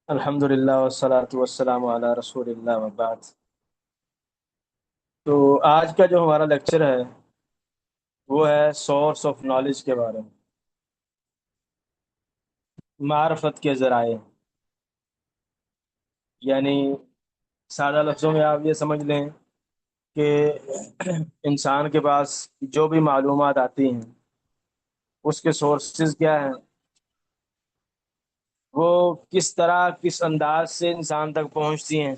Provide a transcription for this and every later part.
الحمدللہ والصلاۃ والسلام علی رسول اللہ وبعد۔ تو آج کا جو ہمارا لیکچر ہے وہ ہے سورس آف نالج کے بارے میں، معرفت کے ذرائع۔ یعنی سادہ لفظوں میں آپ یہ سمجھ لیں کہ انسان کے پاس جو بھی معلومات آتی ہیں اس کے سورسز کیا ہیں، وہ کس طرح کس انداز سے انسان تک پہنچتی ہیں،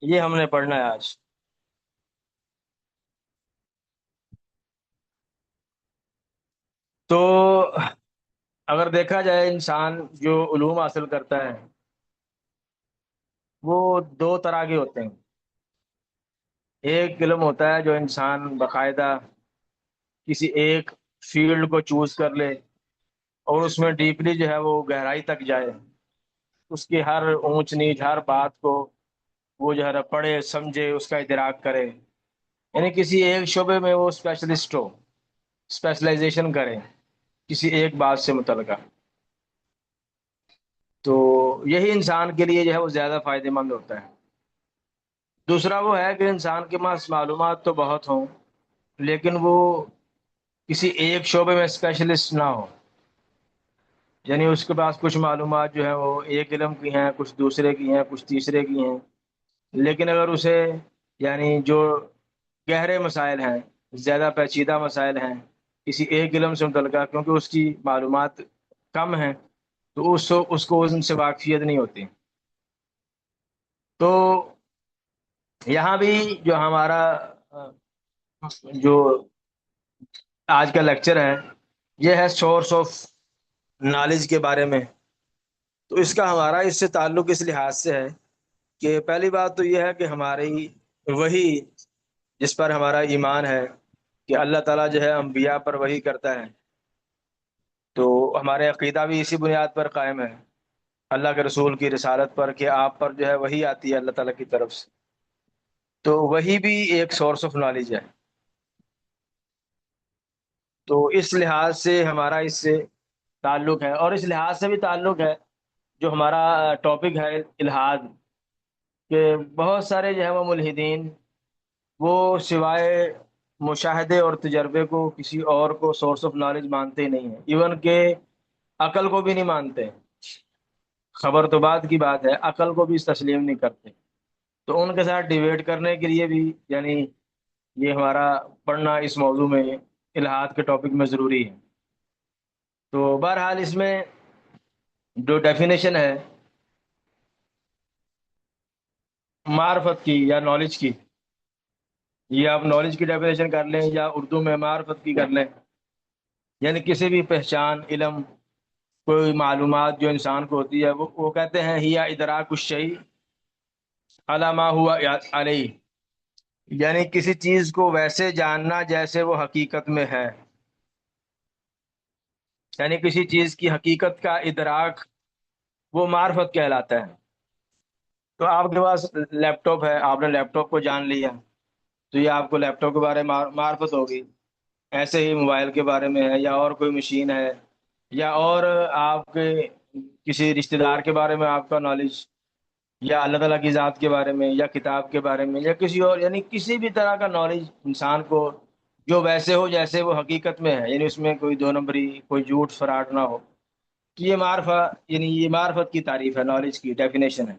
یہ ہم نے پڑھنا ہے آج۔ تو اگر دیکھا جائے انسان جو علوم حاصل کرتا ہے وہ دو طرح کے ہوتے ہیں۔ ایک علم ہوتا ہے جو انسان باقاعدہ کسی ایک فیلڈ کو چوز کر لے اور اس میں ڈیپلی جو ہے وہ گہرائی تک جائے، اس کی ہر اونچ نیچ ہر بات کو وہ جو ہے نا پڑھے سمجھے، اس کا ادراک کرے، یعنی کسی ایک شعبے میں وہ اسپیشلسٹ ہو، اسپیشلائزیشن کرے کسی ایک بات سے متعلقہ۔ تو یہی انسان کے لیے جو ہے وہ زیادہ فائدہ مند ہوتا ہے۔ دوسرا وہ ہے کہ انسان کے پاس معلومات تو بہت ہوں لیکن وہ کسی ایک شعبے میں اسپیشلسٹ نہ ہو، یعنی اس کے پاس کچھ معلومات جو ہیں وہ ایک علم کی ہیں، کچھ دوسرے کی ہیں، کچھ تیسرے کی ہیں، لیکن اگر اسے یعنی جو گہرے مسائل ہیں، زیادہ پیچیدہ مسائل ہیں کسی ایک علم سے متعلقہ، کیونکہ اس کی معلومات کم ہیں تو اس کو ان سے واقفیت نہیں ہوتی۔ تو یہاں بھی جو ہمارا جو آج کا لیکچر ہے یہ ہے سورس آف نالج کے بارے میں۔ تو اس کا ہمارا اس سے تعلق اس لحاظ سے ہے کہ پہلی بات تو یہ ہے کہ ہماری وہی جس پر ہمارا ایمان ہے کہ اللہ تعالیٰ جو ہے انبیاء پر وحی کرتا ہے، تو ہمارے عقیدہ بھی اسی بنیاد پر قائم ہے، اللہ کے رسول کی رسالت پر، کہ آپ پر جو ہے وحی آتی ہے اللہ تعالیٰ کی طرف سے۔ تو وہی بھی ایک سورس آف نالج ہے۔ تو اس لحاظ سے ہمارا اس سے تعلق ہے، اور اس لحاظ سے بھی تعلق ہے جو ہمارا ٹاپک ہے الحاد، کہ بہت سارے جو ہے وہ ملحدین وہ سوائے مشاہدے اور تجربے کو کسی اور کو سورس آف نالج مانتے ہی نہیں ہیں، ایون کہ عقل کو بھی نہیں مانتے۔ خبر تو بعد کی بات ہے، عقل کو بھی تسلیم نہیں کرتے۔ تو ان کے ساتھ ڈیبیٹ کرنے کے لیے بھی یعنی یہ ہمارا پڑھنا اس موضوع میں الحاد کے ٹاپک میں ضروری ہے۔ تو بہرحال اس میں جو ڈیفینیشن ہے معرفت کی یا نالج کی، یہ آپ نالج کی ڈیفینیشن کر لیں یا اردو میں معرفت کی کر لیں، یعنی کسی بھی پہچان، علم، کوئی معلومات جو انسان کو ہوتی ہے وہ کہتے ہیں ہی ادراک الشیء علی ما ہوا علیہ، یعنی کسی چیز کو ویسے جاننا جیسے وہ حقیقت میں ہے، یعنی کسی چیز کی حقیقت کا ادراک وہ معرفت کہلاتا ہے۔ تو آپ کے پاس لیپ ٹاپ ہے، آپ نے لیپ ٹاپ کو جان لیا تو یہ آپ کو لیپ ٹاپ کے بارے میں معرفت ہوگی۔ ایسے ہی موبائل کے بارے میں ہے، یا اور کوئی مشین ہے، یا اور آپ کے کسی رشتہ دار کے بارے میں آپ کا نالج، یا اللہ تعالیٰ کی ذات کے بارے میں، یا کتاب کے بارے میں، یا کسی اور، یعنی کسی بھی طرح کا نالج انسان کو جو ویسے ہو جیسے وہ حقیقت میں ہے، یعنی اس میں کوئی دو نمبری، کوئی جھوٹ فراڈ نہ ہو، تو یہ معرفت، یعنی یہ معرفت کی تعریف ہے، نالج کی ڈیفینیشن ہے۔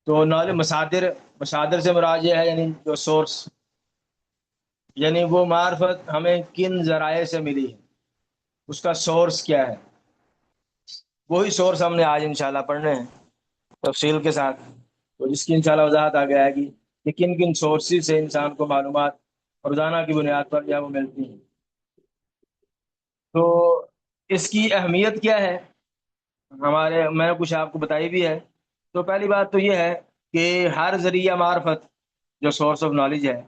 تو نالج مصادر، مصادر سے مراد یہ ہے یعنی جو سورس، یعنی وہ معرفت ہمیں کن ذرائع سے ملی ہے، اس کا سورس کیا ہے، وہی سورس ہم نے آج انشاءاللہ پڑھنے ہیں تفصیل کے ساتھ۔ تو جس کی انشاءاللہ وضاحت آگے آئے گی کہ کن کن سورسز سے انسان کو معلومات روزانہ کی بنیاد پر کیا وہ ملتی ہیں۔ تو اس کی اہمیت کیا ہے، میں نے کچھ آپ کو بتائی بھی ہے۔ تو پہلی بات تو یہ ہے کہ ہر ذریعہ معرفت جو سورس آف نالج ہے،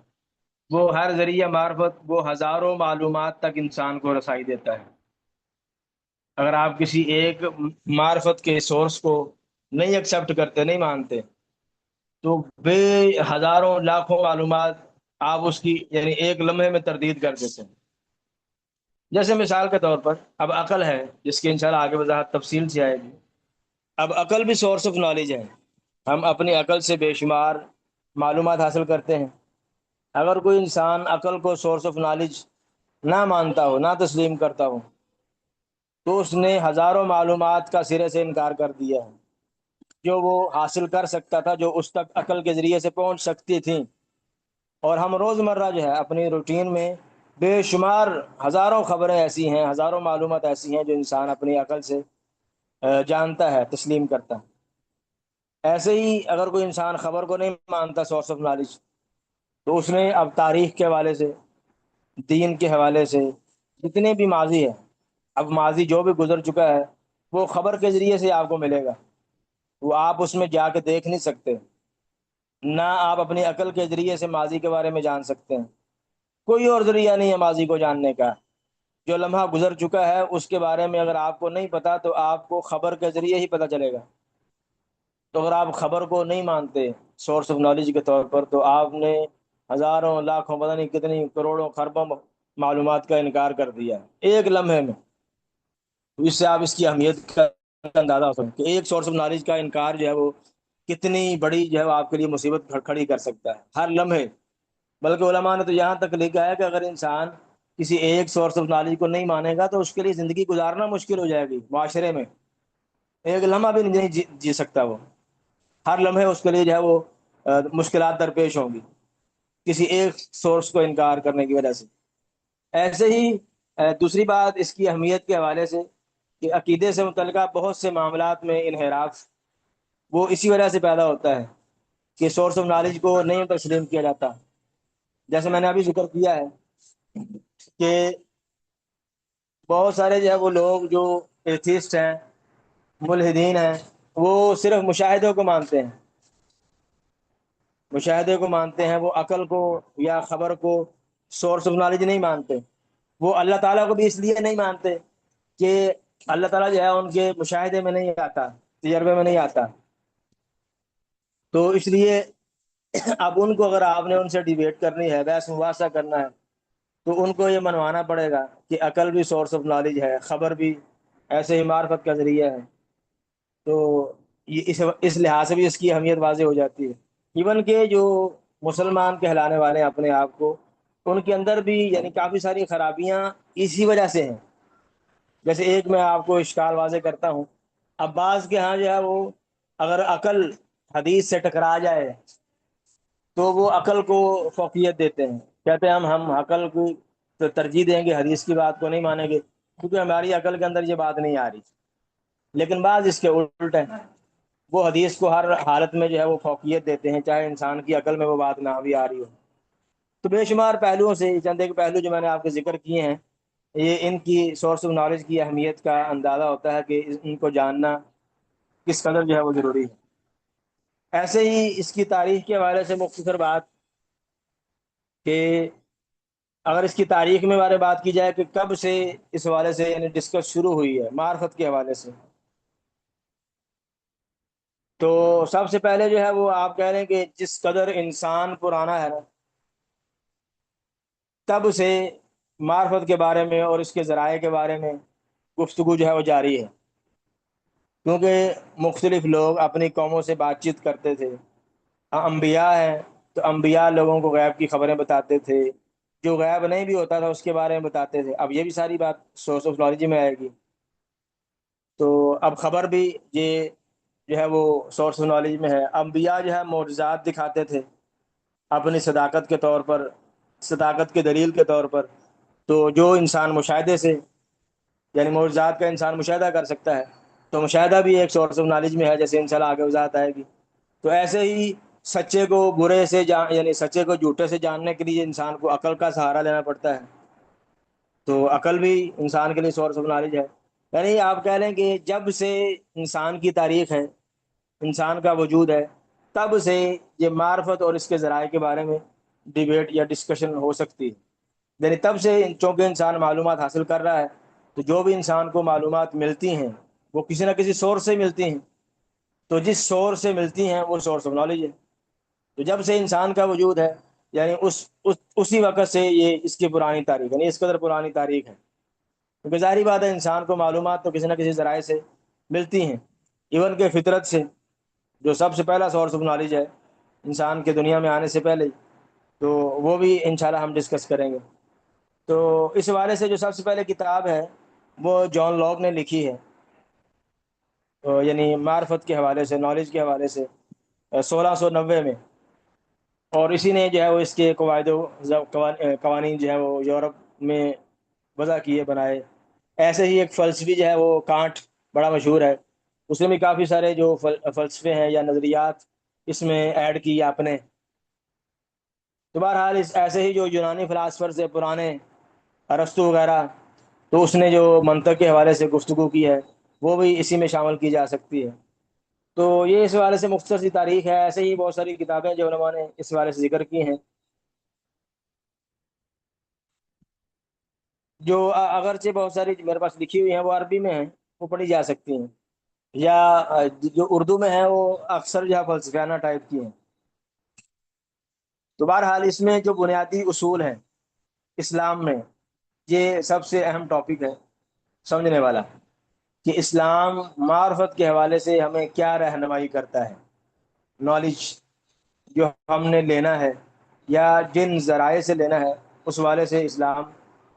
وہ ہر ذریعہ معرفت وہ ہزاروں معلومات تک انسان کو رسائی دیتا ہے۔ اگر آپ کسی ایک معرفت کے سورس کو نہیں ایکسیپٹ کرتے، نہیں مانتے، تو بے ہزاروں لاکھوں معلومات آپ اس کی یعنی ایک لمحے میں تردید کر دیتے ہیں۔ جیسے مثال کے طور پر اب عقل ہے، جس کی انشاءاللہ آگے وضاحت تفصیل سے آئے گی۔ اب عقل بھی سورس آف نالج ہے، ہم اپنی عقل سے بے شمار معلومات حاصل کرتے ہیں۔ اگر کوئی انسان عقل کو سورس آف نالج نہ مانتا ہو، نہ تسلیم کرتا ہو، تو اس نے ہزاروں معلومات کا سرے سے انکار کر دیا ہے جو وہ حاصل کر سکتا تھا، جو اس تک عقل کے ذریعے سے پہنچ سکتی تھیں۔ اور ہم روزمرہ جو ہے اپنی روٹین میں بے شمار ہزاروں خبریں ایسی ہیں، ہزاروں معلومات ایسی ہیں جو انسان اپنی عقل سے جانتا ہے، تسلیم کرتا ہے۔ ایسے ہی اگر کوئی انسان خبر کو نہیں مانتا سورس آف نالج، تو اس نے اب تاریخ کے حوالے سے، دین کے حوالے سے، جتنے بھی ماضی ہے، اب ماضی جو بھی گزر چکا ہے وہ خبر کے ذریعے سے آپ کو ملے گا، وہ آپ اس میں جا کے دیکھ نہیں سکتے، نہ آپ اپنی عقل کے ذریعے سے ماضی کے بارے میں جان سکتے ہیں۔ کوئی اور ذریعہ نہیں ہے ماضی کو جاننے کا۔ جو لمحہ گزر چکا ہے اس کے بارے میں اگر آپ کو نہیں پتا تو آپ کو خبر کے ذریعے ہی پتا چلے گا۔ تو اگر آپ خبر کو نہیں مانتے سورس آف نالج کے طور پر، تو آپ نے ہزاروں لاکھوں پتہ نہیں کتنی کروڑوں خربوں معلومات کا انکار کر دیا ایک لمحے میں۔ تو اس سے آپ اس کی اہمیت کا اندازہ ہو سکتا ہے کہ ایک سورس آف نالج کا انکار جو ہے وہ کتنی بڑی جو ہے وہ آپ کے لیے مصیبت کھڑی کر سکتا ہے ہر لمحے۔ بلکہ علماء نے تو یہاں تک لکھا ہے کہ اگر انسان کسی ایک سورس آف نالج کو نہیں مانے گا تو اس کے لیے زندگی گزارنا مشکل ہو جائے گی، معاشرے میں ایک لمحہ بھی نہیں جی سکتا وہ۔ ہر لمحے اس کے لیے جو ہے وہ مشکلات درپیش ہوں گی کسی ایک سورس کو انکار کرنے کی وجہ سے۔ ایسے ہی دوسری بات اس کی اہمیت کے حوالے سے کہ عقیدے سے متعلقہ بہت سے معاملات میں انحراف وہ اسی وجہ سے پیدا ہوتا ہے کہ سورس آف نالج کو نہیں تسلیم کیا جاتا۔ جیسے میں نے ابھی ذکر کیا ہے کہ بہت سارے جو ہے وہ لوگ جو ایتھیسٹ ہیں، ملحدین ہیں، وہ صرف مشاہدوں کو مانتے ہیں، مشاہدے کو مانتے ہیں، وہ عقل کو یا خبر کو سورس آف نالج نہیں مانتے۔ وہ اللہ تعالیٰ کو بھی اس لیے نہیں مانتے کہ اللہ تعالیٰ جو ہے ان کے مشاہدے میں نہیں آتا، تجربے میں نہیں آتا۔ تو اس لیے اب ان کو اگر آپ نے ان سے ڈیبیٹ کرنی ہے، بحث مباحثہ کرنا ہے، تو ان کو یہ منوانا پڑے گا کہ عقل بھی سورس آف نالج ہے، خبر بھی ایسے ہی معرفت کا ذریعہ ہے۔ تو یہ اس لحاظ سے بھی اس کی اہمیت واضح ہو جاتی ہے۔ ایون کہ جو مسلمان کہلانے والے ہیں اپنے آپ کو، ان کے اندر بھی یعنی کافی ساری خرابیاں اسی وجہ سے ہیں۔ جیسے ایک میں آپ کو اشکال واضح کرتا ہوں۔ اب بعض کے ہاں جو ہے وہ اگر عقل حدیث سے ٹکرا جائے تو وہ عقل کو فوقیت دیتے ہیں، کہتے ہیں ہم عقل کو تو ترجیح دیں گے، حدیث کی بات کو نہیں مانیں گے کیونکہ ہماری عقل کے اندر یہ بات نہیں آ رہی۔ لیکن بعض اس کے الٹ ہیں، وہ حدیث کو ہر حالت میں جو ہے وہ فوقیت دیتے ہیں چاہے انسان کی عقل میں وہ بات نہ بھی آ رہی ہو۔ تو بے شمار پہلوؤں سے چند ایک پہلو جو میں نے آپ کے ذکر کیے ہیں، یہ ان کی سورس آف نالج کی اہمیت کا اندازہ ہوتا ہے کہ ان کو جاننا کس قدر جو ہے وہ ضروری ہے۔ ایسے ہی اس کی تاریخ کے حوالے سے مختصر بات کہ اگر اس کی تاریخ میں بارے بات کی جائے کہ کب سے اس حوالے سے یعنی ڈسکس شروع ہوئی ہے معرفت کے حوالے سے، تو سب سے پہلے جو ہے وہ آپ کہہ رہے ہیں کہ جس قدر انسان پرانا ہے نا، تب سے معرفت کے بارے میں اور اس کے ذرائع کے بارے میں گفتگو جو ہے وہ جاری ہے، کیونکہ مختلف لوگ اپنی قوموں سے بات چیت کرتے تھے۔ انبیاء ہیں تو انبیاء لوگوں کو غیب کی خبریں بتاتے تھے، جو غیب نہیں بھی ہوتا تھا اس کے بارے میں بتاتے تھے۔ اب یہ بھی ساری بات سورس آف نالج میں آئے گی۔ تو اب خبر بھی یہ جو ہے وہ سورس آف نالج میں ہے۔ انبیاء جو ہے معجزات دکھاتے تھے اپنی صداقت کے طور پر، صداقت کے دلیل کے طور پر۔ تو جو انسان مشاہدے سے یعنی معجزات کا انسان مشاہدہ کر سکتا ہے، تو مشاہدہ بھی ایک سورس آف نالج میں ہے، جیسے انشاءاللہ آگے وضاحت آئے گی۔ تو ایسے ہی سچے کو برے سے یعنی سچے کو جھوٹے سے جاننے کے لیے انسان کو عقل کا سہارا لینا پڑتا ہے۔ تو عقل بھی انسان کے لیے سورس آف نالج ہے۔ یعنی آپ کہہ لیں کہ جب سے انسان کی تاریخ ہے، انسان کا وجود ہے، تب سے یہ معرفت اور اس کے ذرائع کے بارے میں ڈیبیٹ یا ڈسکشن ہو سکتی ہے۔ یعنی تب سے چونکہ انسان معلومات حاصل کر رہا ہے، تو جو بھی انسان کو معلومات ملتی ہیں وہ کسی نہ کسی سورس سے ملتی ہیں، تو جس سورس سے ملتی ہیں وہ سورس آف نالج ہے۔ تو جب سے انسان کا وجود ہے یعنی اسی وقت سے یہ اس کی پرانی تاریخ یعنی اس قدر پرانی تاریخ ہے، کیونکہ ظاہری بات ہے انسان کو معلومات تو کسی نہ کسی ذرائع سے ملتی ہیں۔ ایون کہ فطرت سے، جو سب سے پہلا سورس آف نالج ہے انسان کے دنیا میں آنے سے پہلے ہی، تو وہ بھی انشاءاللہ ہم ڈسکس کریں گے۔ تو اس حوالے سے جو سب سے پہلے کتاب ہے وہ جان لاک نے لکھی ہے، یعنی معرفت کے حوالے سے، نالج کے حوالے سے، 1690 میں۔ اور اسی نے جو ہے وہ اس کے قواعد و قوانین جو ہے وہ یورپ میں وضع کیے، بنائے۔ ایسے ہی ایک فلسفی جو ہے وہ کانٹ، بڑا مشہور ہے، اس نے بھی کافی سارے جو فلسفے ہیں یا نظریات اس میں ایڈ کی آپ نے۔ تو بہرحال ایسے ہی جو یونانی فلاسفر سے پرانے، ارسطو وغیرہ، تو اس نے جو منطق کے حوالے سے گفتگو کی ہے وہ بھی اسی میں شامل کی جا سکتی ہے۔ تو یہ اس حوالے سے مختصر سی تاریخ ہے۔ ایسے ہی بہت ساری کتابیں جو علماء نے اس حوالے سے ذکر کی ہیں، جو اگرچہ بہت ساری میرے پاس لکھی ہوئی ہیں وہ عربی میں ہیں، وہ پڑھی جا سکتی ہیں، یا جو اردو میں ہیں وہ اکثر جو ہے فلسفیانہ ٹائپ کی ہیں۔ تو بہرحال اس میں جو بنیادی اصول ہیں اسلام میں، یہ سب سے اہم ٹاپک ہے سمجھنے والا، کہ اسلام معرفت کے حوالے سے ہمیں کیا رہنمائی کرتا ہے، نالج جو ہم نے لینا ہے یا جن ذرائع سے لینا ہے اس حوالے سے اسلام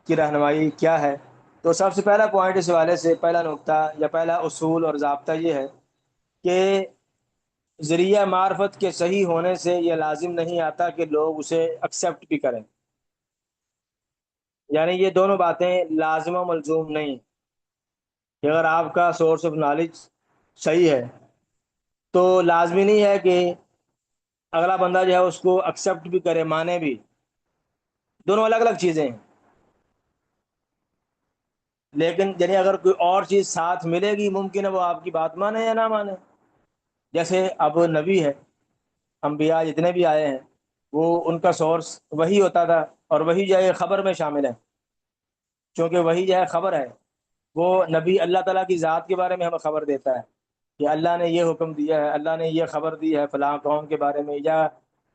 کی رہنمائی کیا ہے۔ تو سب سے پہلا پوائنٹ اس حوالے سے، پہلا نقطہ یا پہلا اصول اور ضابطہ یہ ہے کہ ذریعہ معرفت کے صحیح ہونے سے یہ لازم نہیں آتا کہ لوگ اسے ایکسیپٹ بھی کریں، یعنی یہ دونوں باتیں لازم و ملزوم نہیں، کہ اگر آپ کا سورس آف نالج صحیح ہے تو لازمی نہیں ہے کہ اگلا بندہ جو ہے اس کو ایکسیپٹ بھی کرے، مانے بھی۔ دونوں الگ الگ چیزیں ہیں، لیکن یعنی اگر کوئی اور چیز ساتھ ملے گی ممکن ہے وہ آپ کی بات مانے یا نہ مانے۔ جیسے اب نبی ہے، انبیاء جتنے بھی آئے ہیں وہ ان کا سورس وہی ہوتا تھا، اور وہی جو ہے خبر میں شامل ہے، چونکہ وہی جو ہے خبر ہے، وہ نبی اللہ تعالیٰ کی ذات کے بارے میں ہمیں خبر دیتا ہے کہ اللہ نے یہ حکم دیا ہے، اللہ نے یہ خبر دی ہے فلاں قوم کے بارے میں، یا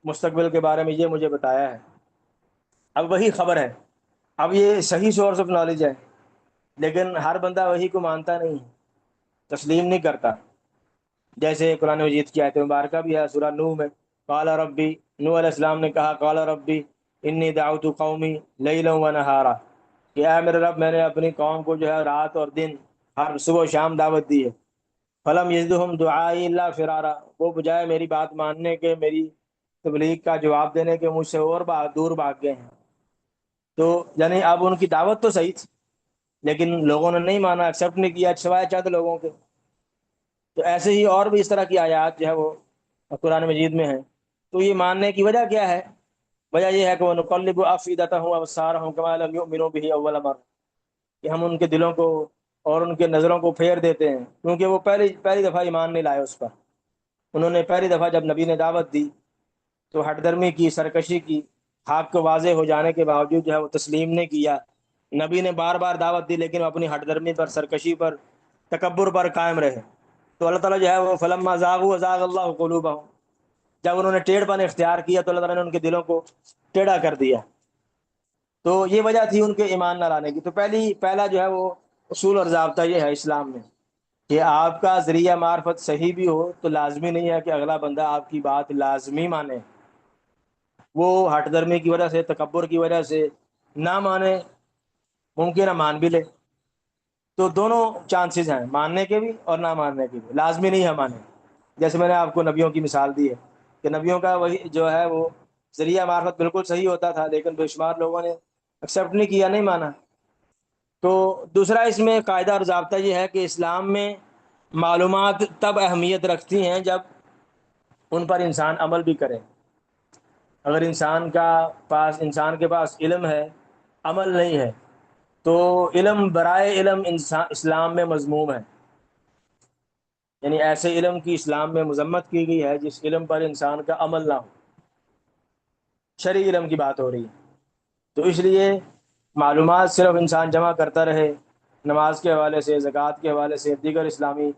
مستقبل کے بارے میں یہ مجھے بتایا ہے۔ اب وہی خبر ہے، اب یہ صحیح سورس آف نالج ہے، لیکن ہر بندہ وہی کو مانتا نہیں، تسلیم نہیں کرتا۔ جیسے قرآن مجید کی آیت مبارکہ بھی ہے سورہ نوح میں، قال ربی، نوح علیہ السلام نے کہا قال ربی انی دعوت قومی لیلا و نہارا، کہ اے میرے رب میں نے اپنی قوم کو جو ہے رات اور دن، ہر صبح و شام دعوت دی ہے، فلم یزدہم دعائی الا فرارا، وہ بجائے میری بات ماننے کے، میری تبلیغ کا جواب دینے کے، مجھ سے اور دور بھاگ گئے ہیں۔ تو یعنی اب ان کی دعوت تو صحیح تھی لیکن لوگوں نے نہیں مانا، ایکسیپٹ نہیں کیا، سوائے چند لوگوں کے۔ تو ایسے ہی اور بھی اس طرح کی آیات جو ہے وہ قرآن مجید میں ہیں۔ تو یہ ماننے کی وجہ کیا ہے؟ وجہ یہ ہے کہ وَنُقَلِّبُ أَفْئِدَتَهُمْ وَأَبْصَارَهُمْ كَمَا لَمْ يُؤْمِنُوا بِهِ أَوَّلَ مَرَّةٍ، کہ ہم ان کے دلوں کو اور ان کے نظروں کو پھیر دیتے ہیں، کیونکہ وہ پہلی پہلی دفعہ ایمان نہیں لائے اس پر۔ انہوں نے پہلی دفعہ جب نبی نے دعوت دی تو ہٹ درمی کی، سرکشی کی، حق کو واضح ہو جانے کے باوجود جو ہے وہ تسلیم نہیں کیا۔ نبی نے بار بار دعوت دی لیکن وہ اپنی ہٹ درمی پر، سرکشی پر، تکبر پر قائم رہے۔ تو اللہ تعالیٰ جو ہے وہ فلما زاغوا ازاغ اللہ قلوبہم، جب انہوں نے ٹیڑھ پن اختیار کیا تو اللہ تعالیٰ نے ان کے دلوں کو ٹیڑھا کر دیا۔ تو یہ وجہ تھی ان کے ایمان نہ لانے کی۔ تو پہلا جو ہے وہ اصول اور ضابطہ یہ ہے اسلام میں، کہ آپ کا ذریعہ معرفت صحیح بھی ہو تو لازمی نہیں ہے کہ اگلا بندہ آپ کی بات لازمی مانے، وہ ہٹ درمی کی وجہ سے، تکبر کی وجہ سے نہ مانے، ممکن ہے مان بھی لے۔ تو دونوں چانسز ہیں، ماننے کے بھی اور نہ ماننے کے بھی، لازمی نہیں ہے مانے۔ جیسے میں نے آپ کو نبیوں کی مثال دی ہے کہ نبیوں کا وہی جو ہے وہ ذریعہ معرفت بالکل صحیح ہوتا تھا لیکن بے شمار لوگوں نے ایکسیپٹ نہیں کیا، نہیں مانا۔ تو دوسرا اس میں قاعدہ اور ضابطہ یہ ہے کہ اسلام میں معلومات تب اہمیت رکھتی ہیں جب ان پر انسان عمل بھی کرے۔ اگر انسان کے پاس علم ہے، عمل نہیں ہے، تو علم برائے علم انسان اسلام میں مذموم ہے، یعنی ایسے علم کی اسلام میں مذمت کی گئی ہے جس علم پر انسان کا عمل نہ ہو۔ شرعی علم کی بات ہو رہی ہے۔ تو اس لیے معلومات صرف انسان جمع کرتا رہے، نماز کے حوالے سے، زکوٰۃ کے حوالے سے، دیگر اسلامی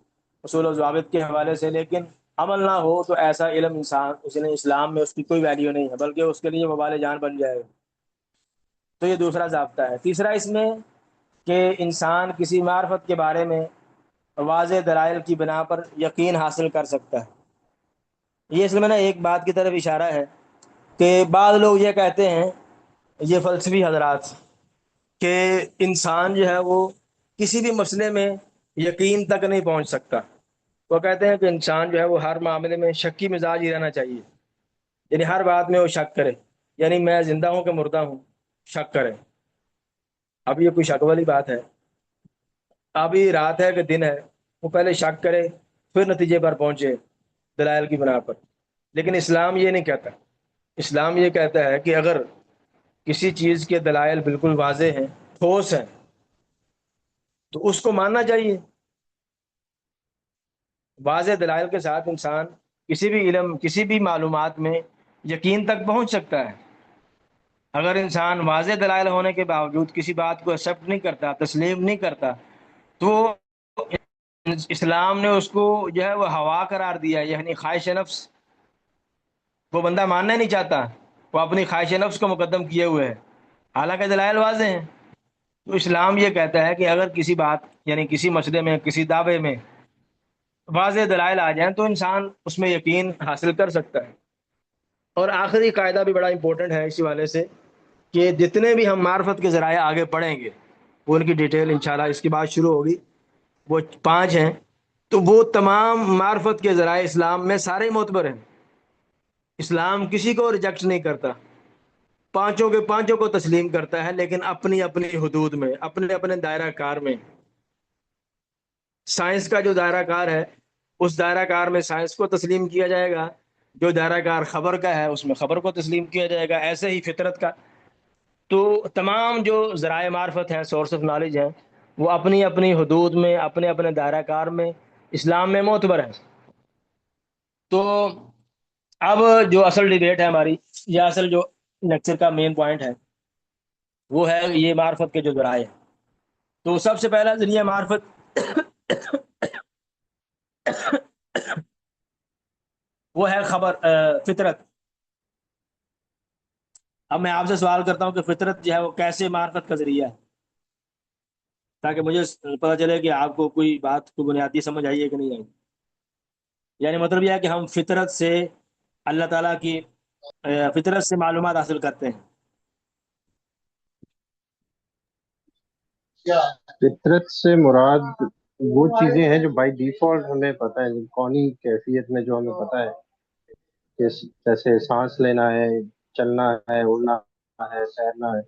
اصول و ضوابط کے حوالے سے، لیکن عمل نہ ہو تو ایسا علم اس نے اسلام میں اس کی کوئی ویلیو نہیں ہے، بلکہ اس کے لیے وبال جان بن جائے گا۔ تو یہ دوسرا ضابطہ ہے۔ تیسرا اس میں کہ انسان کسی معرفت کے بارے میں واضح دلائل کی بنا پر یقین حاصل کر سکتا ہے۔ یہ اس میں نا ایک بات کی طرف اشارہ ہے کہ بعض لوگ یہ کہتے ہیں، یہ فلسفی حضرات، کہ انسان جو ہے وہ کسی بھی مسئلے میں یقین تک نہیں پہنچ سکتا۔ وہ کہتے ہیں کہ انسان جو ہے وہ ہر معاملے میں شکی مزاج ہی رہنا چاہیے، یعنی ہر بات میں وہ شک کرے، یعنی میں زندہ ہوں کہ مردہ ہوں، شک کرے۔ اب یہ کوئی شک والی بات ہے؟ ابھی رات ہے کہ دن ہے، وہ پہلے شک کرے پھر نتیجے پر پہنچے دلائل کی بنا پر۔ لیکن اسلام یہ نہیں کہتا۔ اسلام یہ کہتا ہے کہ اگر کسی چیز کے دلائل بالکل واضح ہیں، ٹھوس ہیں، تو اس کو ماننا چاہیے۔ واضح دلائل کے ساتھ انسان کسی بھی علم، کسی بھی معلومات میں یقین تک پہنچ سکتا ہے۔ اگر انسان واضح دلائل ہونے کے باوجود کسی بات کو ایکسیپٹ نہیں کرتا، تسلیم نہیں کرتا، تو اسلام نے اس کو جو ہے وہ ہوا قرار دیا، یعنی خواہش نفس۔ وہ بندہ ماننا ہی نہیں چاہتا، وہ اپنی خواہش نفس کو مقدم کیے ہوئے ہے، حالانکہ دلائل واضح ہیں۔ تو اسلام یہ کہتا ہے کہ اگر کسی بات، یعنی کسی مسئلے میں، کسی دعوے میں واضح دلائل آ جائیں تو انسان اس میں یقین حاصل کر سکتا ہے۔ اور آخری قاعدہ بھی بڑا امپورٹنٹ ہے اسی والے سے، کہ جتنے بھی ہم معرفت کے ذرائع آگے پڑھیں گے، وہ ان کی ڈیٹیل انشاءاللہ اس کی بات شروع ہوگی، وہ 5 ہیں، تو وہ تمام معرفت کے ذرائع اسلام میں سارے معتبر ہیں۔ اسلام کسی کو ریجیکٹ نہیں کرتا، پانچوں کے پانچوں کو تسلیم کرتا ہے، لیکن اپنی اپنی حدود میں، اپنے اپنے دائرہ کار میں۔ سائنس کا جو دائرہ کار ہے، اس دائرہ کار میں سائنس کو تسلیم کیا جائے گا، جو دائرہ کار خبر کا ہے اس میں خبر کو تسلیم کیا جائے گا، ایسے ہی فطرت کا۔ تو تمام جو ذرائع معرفت ہیں، سورس آف نالج ہیں، وہ اپنی اپنی حدود میں، اپنے اپنے دائرہ کار میں اسلام میں معتبر ہیں۔ تو اب جو اصل ڈیبیٹ ہے ہماری، یا اصل جو لیکچر کا مین پوائنٹ ہے، وہ ہے یہ معرفت کے جو ذرائع ہیں۔ تو سب سے پہلا ذریعہ معرفت وہ ہے خبر، فطرت۔ اب میں آپ سے سوال کرتا ہوں کہ فطرت جو ہے وہ کیسے معرفت کا ذریعہ ہے، تاکہ مجھے پتہ چلے کہ آپ کو کوئی بات کو بنیادی سمجھ آئی ہے کہ نہیں آئی۔ یعنی مطلب یہ ہے کہ ہم فطرت سے اللہ تعالیٰ کی فطرت سے معلومات حاصل کرتے ہیں۔ فطرت سے مراد وہ چیزیں ہیں جو بائی ڈیفالٹ ہمیں پتہ ہے، کونی کیفیت میں جو ہمیں پتہ ہے، جیسے سانس لینا ہے، چلنا ہے، اڑنا ہے، تیرنا ہے،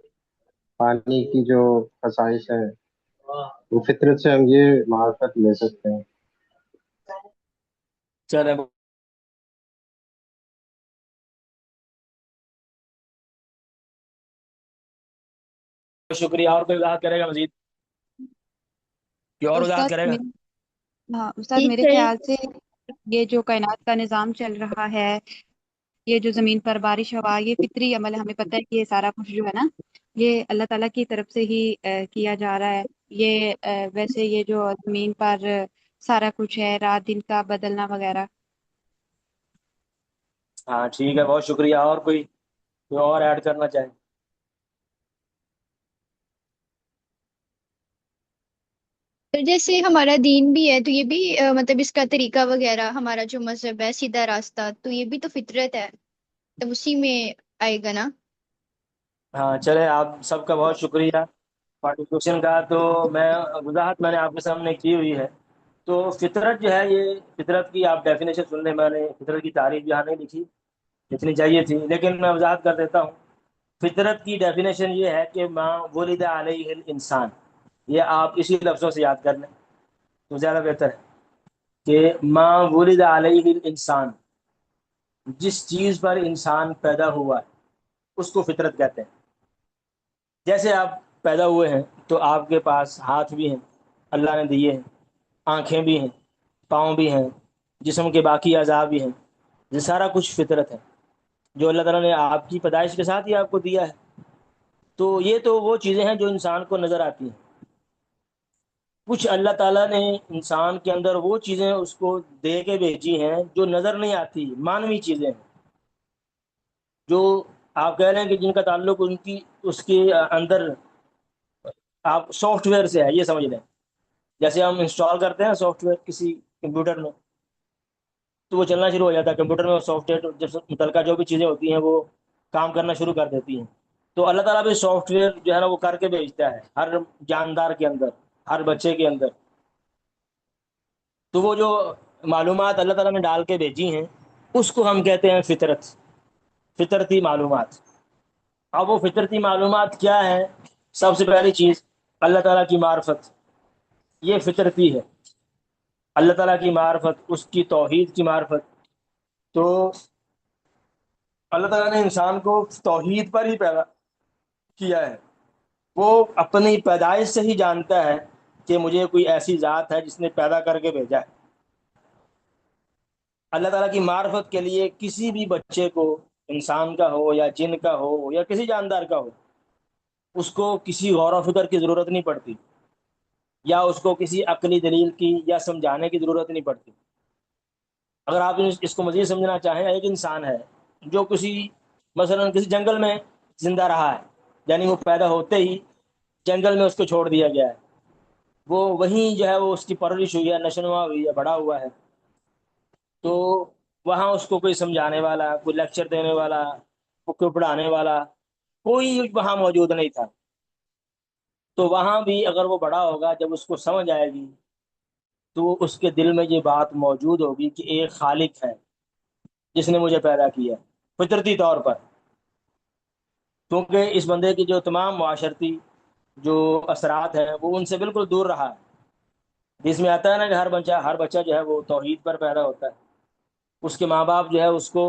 پانی کی جو خصائص ہیں، وہ فطرت سے ہم یہ معرفت لے سکتے ہیں۔ چلے، شکریہ۔ اور کوئی وضاحت کرے گا مزید؟ کوئی اور وضاحت استاد کرے گا؟ ہاں استاد، میرے خیال سے یہ جو کائنات کا نظام چل رہا ہے، یہ جو زمین پر بارش ہوا، یہ فطری عمل ہے۔ ہمیں پتہ ہے کہ یہ سارا کچھ جو ہے نا، یہ اللہ تعالیٰ کی طرف سے ہی کیا جا رہا ہے۔ یہ ویسے یہ جو زمین پر سارا کچھ ہے، رات دن کا بدلنا وغیرہ۔ ہاں ٹھیک ہے، بہت شکریہ۔ اور کوئی اور ایڈ کرنا چاہیں؟ جیسے ہمارا دین بھی ہے تو یہ بھی مطلب اس کا طریقہ وغیرہ، ہمارا جو مذہب ہے سیدھا راستہ، تو یہ بھی تو فطرت ہے، تو اسی میں آئے گا نا۔ ہاں چلے، آپ سب کا بہت شکریہ پارٹیسپیشن کا۔ تو وضاحت میں نے آپ کے سامنے کی ہوئی ہے۔ تو فطرت جو ہے، یہ فطرت کی آپ ڈیفینیشن سن لیں۔ میں نے فطرت کی تعریف یہاں نہیں لکھی، لکھنی چاہیے تھی، لیکن میں وضاحت کر دیتا ہوں۔ فطرت کی ڈیفینیشن یہ ہے کہ ما ولد علیہ الانسان۔ یہ آپ اسی لفظوں سے یاد کر لیں تو زیادہ بہتر ہے کہ ما ولد علیہ الانسان، جس چیز پر انسان پیدا ہوا ہے اس کو فطرت کہتے ہیں۔ جیسے آپ پیدا ہوئے ہیں تو آپ کے پاس ہاتھ بھی ہیں، اللہ نے دیے ہیں، آنکھیں بھی ہیں، پاؤں بھی ہیں، جسم کے باقی اعضاء بھی ہیں۔ یہ سارا کچھ فطرت ہے جو اللہ تعالیٰ نے آپ کی پیدائش کے ساتھ ہی آپ کو دیا ہے۔ تو یہ تو وہ چیزیں ہیں جو انسان کو نظر آتی ہیں۔ کچھ اللہ تعالیٰ نے انسان کے اندر وہ چیزیں اس کو دے کے بھیجی ہیں جو نظر نہیں آتی، مانوی چیزیں ہیں، جو آپ کہہ رہے ہیں کہ جن کا تعلق ان کی اس کے اندر آپ سافٹ ویئر سے ہے، یہ سمجھ لیں۔ جیسے ہم انسٹال کرتے ہیں سافٹ ویئر کسی کمپیوٹر میں، تو وہ چلنا شروع ہو جاتا ہے کمپیوٹر میں، سافٹ ویئر جب متعلقہ جو بھی چیزیں ہوتی ہیں وہ کام کرنا شروع کر دیتی ہیں. تو اللہ تعالیٰ بھی سافٹ ویئر جو ہے نا وہ کر کے بھیجتا ہے ہر جاندار کے اندر، ہر بچے کے اندر. تو وہ جو معلومات اللہ تعالیٰ نے ڈال کے بھیجی ہیں اس کو ہم کہتے ہیں فطرت، فطرتی معلومات. اب وہ فطرتی معلومات کیا ہے؟ سب سے پہلی چیز اللہ تعالیٰ کی معرفت، یہ فطرتی ہے. اللہ تعالیٰ کی معرفت، اس کی توحید کی معرفت. تو اللہ تعالیٰ نے انسان کو توحید پر ہی پیدا کیا ہے. وہ اپنی پیدائش سے ہی جانتا ہے کہ مجھے کوئی ایسی ذات ہے جس نے پیدا کر کے بھیجا ہے. اللہ تعالیٰ کی معرفت کے لیے کسی بھی بچے کو، انسان کا ہو یا جن کا ہو یا کسی جاندار کا ہو، اس کو کسی غور و فکر کی ضرورت نہیں پڑتی، یا اس کو کسی عقلی دلیل کی یا سمجھانے کی ضرورت نہیں پڑتی. اگر آپ اس کو مزید سمجھنا چاہیں، ایک انسان ہے جو مثلا کسی جنگل میں زندہ رہا ہے، یعنی وہ پیدا ہوتے ہی جنگل میں اس کو چھوڑ دیا گیا ہے، وہ وہیں جو ہے وہ اس کی پرورش ہوئی ہے، نشونما ہوئی ہے، بڑا ہوا ہے. تو وہاں اس کو کوئی سمجھانے والا، کوئی لیکچر دینے والا، کوئی پڑھانے والا، کوئی وہاں موجود نہیں تھا. تو وہاں بھی اگر وہ بڑا ہوگا، جب اس کو سمجھ آئے گی تو اس کے دل میں یہ بات موجود ہوگی کہ ایک خالق ہے جس نے مجھے پیدا کیا فطرتی طور پر. کیونکہ اس بندے کی جو تمام معاشرتی جو اثرات ہیں وہ ان سے بالکل دور رہا ہے. جس میں آتا ہے نا کہ ہر بچہ جو ہے وہ توحید پر پیدا ہوتا ہے. اس کے ماں باپ جو ہے اس کو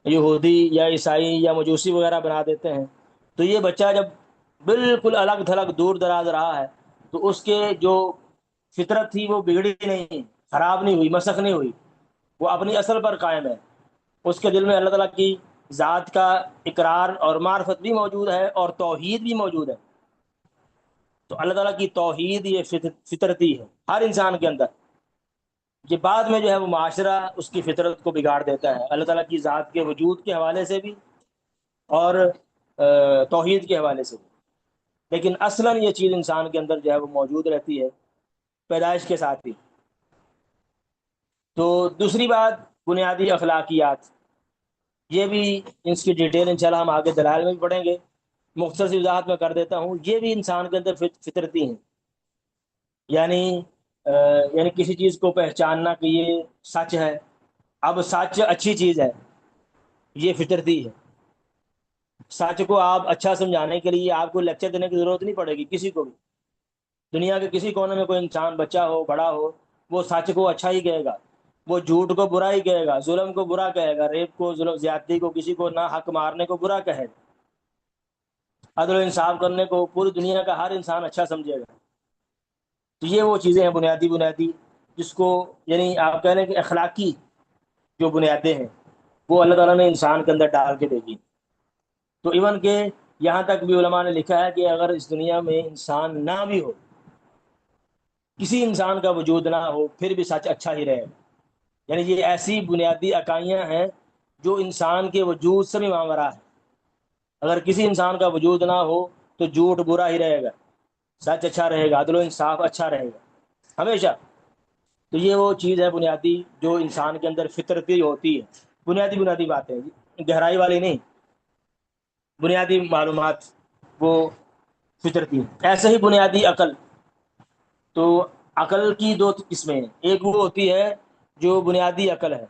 یہودی یا عیسائی یا مجوسی وغیرہ بنا دیتے ہیں. تو یہ بچہ جب بالکل الگ تھلگ دور دراز رہا ہے تو اس کے جو فطرت تھی وہ بگڑی نہیں، خراب نہیں ہوئی، مسخ نہیں ہوئی، وہ اپنی اصل پر قائم ہے. اس کے دل میں اللہ تعالیٰ کی ذات کا اقرار اور معرفت بھی موجود ہے اور توحید بھی موجود ہے. تو اللہ تعالیٰ کی توحید یہ فطرتی ہے ہر انسان کے اندر. یہ بعد میں جو ہے وہ معاشرہ اس کی فطرت کو بگاڑ دیتا ہے، اللہ تعالیٰ کی ذات کے وجود کے حوالے سے بھی اور توحید کے حوالے سے بھی. لیکن اصلاً یہ چیز انسان کے اندر جو ہے وہ موجود رہتی ہے پیدائش کے ساتھ ہی. تو دوسری بات بنیادی اخلاقیات، یہ بھی اس کی ڈیٹیل انشاءاللہ ہم آگے دلائل میں بھی پڑھیں گے، مختصر سی وضاحت میں کر دیتا ہوں. یہ بھی انسان کے اندر فطرتی ہیں. یعنی یعنی کسی چیز کو پہچاننا کہ یہ سچ ہے. اب سچ اچھی چیز ہے، یہ فطرتی ہے. سچ کو آپ اچھا سمجھانے کے لیے آپ کو لیکچر دینے کی ضرورت نہیں پڑے گی کسی کو بھی. دنیا کے کسی کونے میں کوئی انسان، بچہ ہو بڑا ہو، وہ سچ کو اچھا ہی کہے گا، وہ جھوٹ کو برا ہی کہے گا، ظلم کو برا کہے گا، ریپ کو، ظلم زیادتی کو، کسی کو نہ حق مارنے کو برا کہے گا، عدل و انصاف کرنے کو پوری دنیا کا ہر انسان اچھا سمجھے گا. تو یہ وہ چیزیں ہیں بنیادی جس کو یعنی آپ کہہ لیں کہ اخلاقی جو بنیادیں ہیں وہ اللہ تعالیٰ نے انسان کے اندر ڈال کے دے دی. تو ایون کہ یہاں تک بھی علماء نے لکھا ہے کہ اگر اس دنیا میں انسان نہ بھی ہو، کسی انسان کا وجود نہ ہو، پھر بھی سچ اچھا ہی رہے. یعنی یہ ایسی بنیادی اکائیاں ہیں جو انسان کے وجود سے بھی ماورا ہے. اگر کسی انسان کا وجود نہ ہو تو جھوٹ برا ہی رہے گا، سچ اچھا رہے گا، عدل و انصاف اچھا رہے گا ہمیشہ. تو یہ وہ چیز ہے بنیادی جو انسان کے اندر فطرتی ہوتی ہے. بنیادی باتیں، گہرائی والی نہیں، بنیادی معلومات وہ فطرتی ہے. ایسے ہی بنیادی عقل. تو عقل کی دو قسمیں ہیں، ایک وہ ہوتی ہے جو بنیادی عقل ہے،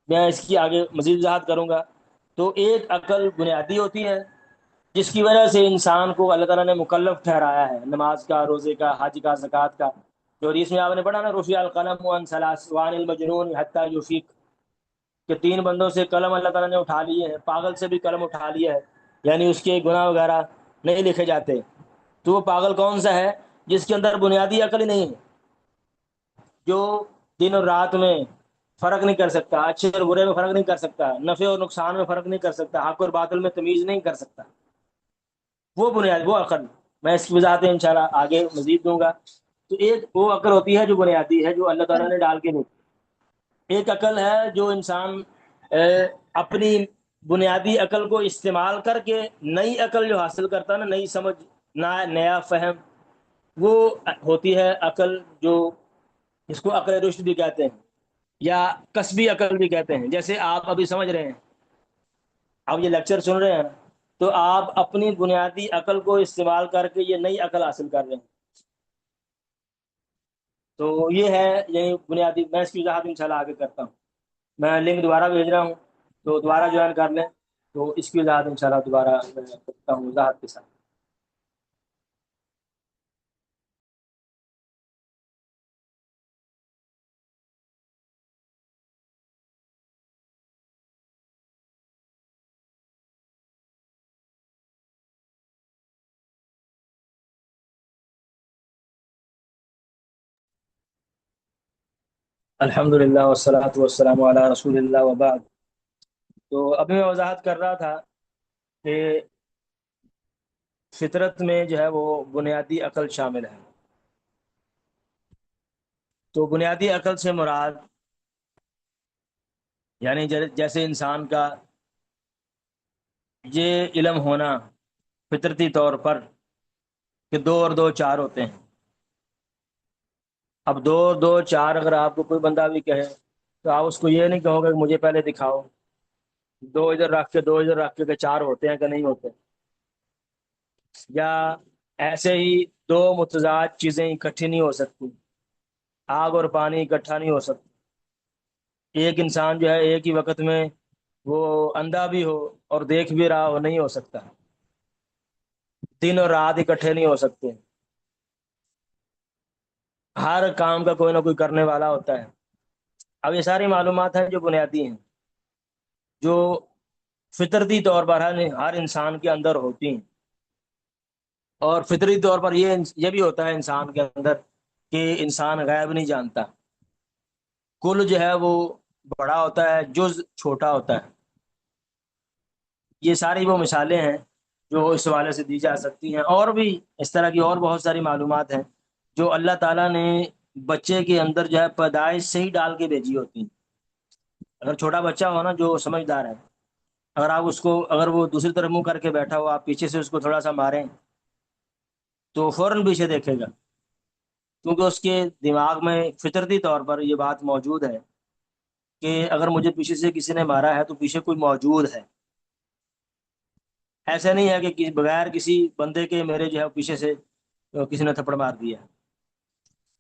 میں اس کی آگے مزید وضاحت کروں گا. تو ایک عقل بنیادی ہوتی ہے جس کی وجہ سے انسان کو اللہ تعالیٰ نے مکلف ٹھہرایا ہے، نماز کا، روزے کا، حج کا، زکوٰۃ کا. جو حدیث میں آپ نے پڑھا نا، رفع القلم عن ثلاث وعن المجنون حتى يفيق، کہ 3 بندوں سے قلم اللہ تعالیٰ نے اٹھا لیے ہیں، پاگل سے بھی قلم اٹھا لیا ہے، یعنی اس کے گناہ وغیرہ نہیں لکھے جاتے. تو وہ پاگل کون سا ہے؟ جس کے اندر بنیادی عقل ہی نہیں ہے، جو دن اور رات میں فرق نہیں کر سکتا، اچھے اور برے میں فرق نہیں کر سکتا، نفع اور نقصان میں فرق نہیں کر سکتا، حق اور باطل میں تمیز نہیں کر سکتا. وہ بنیاد، وہ عقل، میں اس کی وضاحتیں انشاءاللہ آگے مزید دوں گا. تو ایک وہ عقل ہوتی ہے جو بنیادی ہے، جو اللہ تعالیٰ نے ڈال کے دی. ایک عقل ہے جو انسان اپنی بنیادی عقل کو استعمال کر کے نئی عقل جو حاصل کرتا ہے نا، نئی سمجھ، نیا فہم، وہ ہوتی ہے عقل، جو جس کو عقل رشد بھی کہتے ہیں یا کسبی عقل بھی کہتے ہیں. جیسے آپ ابھی سمجھ رہے ہیں، آپ یہ لیکچر سن رہے ہیں، تو آپ اپنی بنیادی عقل کو استعمال کر کے یہ نئی عقل حاصل کر رہے ہیں. تو یہ ہے یعنی بنیادی. میں اس کی وضاحت انشاءاللہ آگے کرتا ہوں. میں لنک دوبارہ بھیج رہا ہوں، تو دوبارہ جوائن کر لیں. تو اس کی وضاحت انشاءاللہ دوبارہ میں کرتا ہوں وضاحت کے ساتھ. الحمد للہ والصلاۃ والسلام علی رسول اللہ وبعد. تو ابھی میں وضاحت کر رہا تھا کہ فطرت میں جو ہے وہ بنیادی عقل شامل ہے. تو بنیادی عقل سے مراد یعنی جیسے انسان کا یہ علم ہونا فطرتی طور پر کہ دو اور دو چار ہوتے ہیں. اب دو اور دو چار اگر آپ کو کوئی بندہ بھی کہے تو آپ اس کو یہ نہیں کہو گے کہ مجھے پہلے دکھاؤ دو ادھر رکھ کے دو ادھر رکھ کے کہ چار ہوتے ہیں کہ نہیں ہوتے. یا ایسے ہی دو متضاد چیزیں اکٹھی نہیں ہو سکتی. آگ اور پانی اکٹھا نہیں ہو سکتا. ایک انسان جو ہے ایک ہی وقت میں وہ اندھا بھی ہو اور دیکھ بھی رہا ہو، نہیں ہو سکتا. دن اور رات اکٹھے نہیں ہو سکتے. ہر کام کا کوئی نہ کوئی کرنے والا ہوتا ہے. اب یہ ساری معلومات ہیں جو بنیادی ہیں، جو فطرتی طور پر ہر انسان کے اندر ہوتی ہیں. اور فطری طور پر یہ بھی ہوتا ہے انسان کے اندر کہ انسان غیب نہیں جانتا. کل جو ہے وہ بڑا ہوتا ہے، جز چھوٹا ہوتا ہے. یہ ساری وہ مثالیں ہیں جو اس حوالے سے دی جا سکتی ہیں. اور بھی اس طرح کی اور بہت ساری معلومات ہیں جو اللہ تعالیٰ نے بچے کے اندر جو ہے پیدائش سے ہی ڈال کے بھیجی ہوتی ہیں. اگر چھوٹا بچہ ہو نا جو سمجھدار ہے، اگر آپ اس کو اگر وہ دوسری طرف منہ کر کے بیٹھا ہو، آپ پیچھے سے اس کو تھوڑا سا ماریں تو فوراً پیچھے دیکھے گا، کیونکہ اس کے دماغ میں فطرتی طور پر یہ بات موجود ہے کہ اگر مجھے پیچھے سے کسی نے مارا ہے تو پیچھے کوئی موجود ہے. ایسا نہیں ہے کہ بغیر کسی بندے کے میرے جو ہے پیچھے سے کسی نے تھپڑ مار دیا.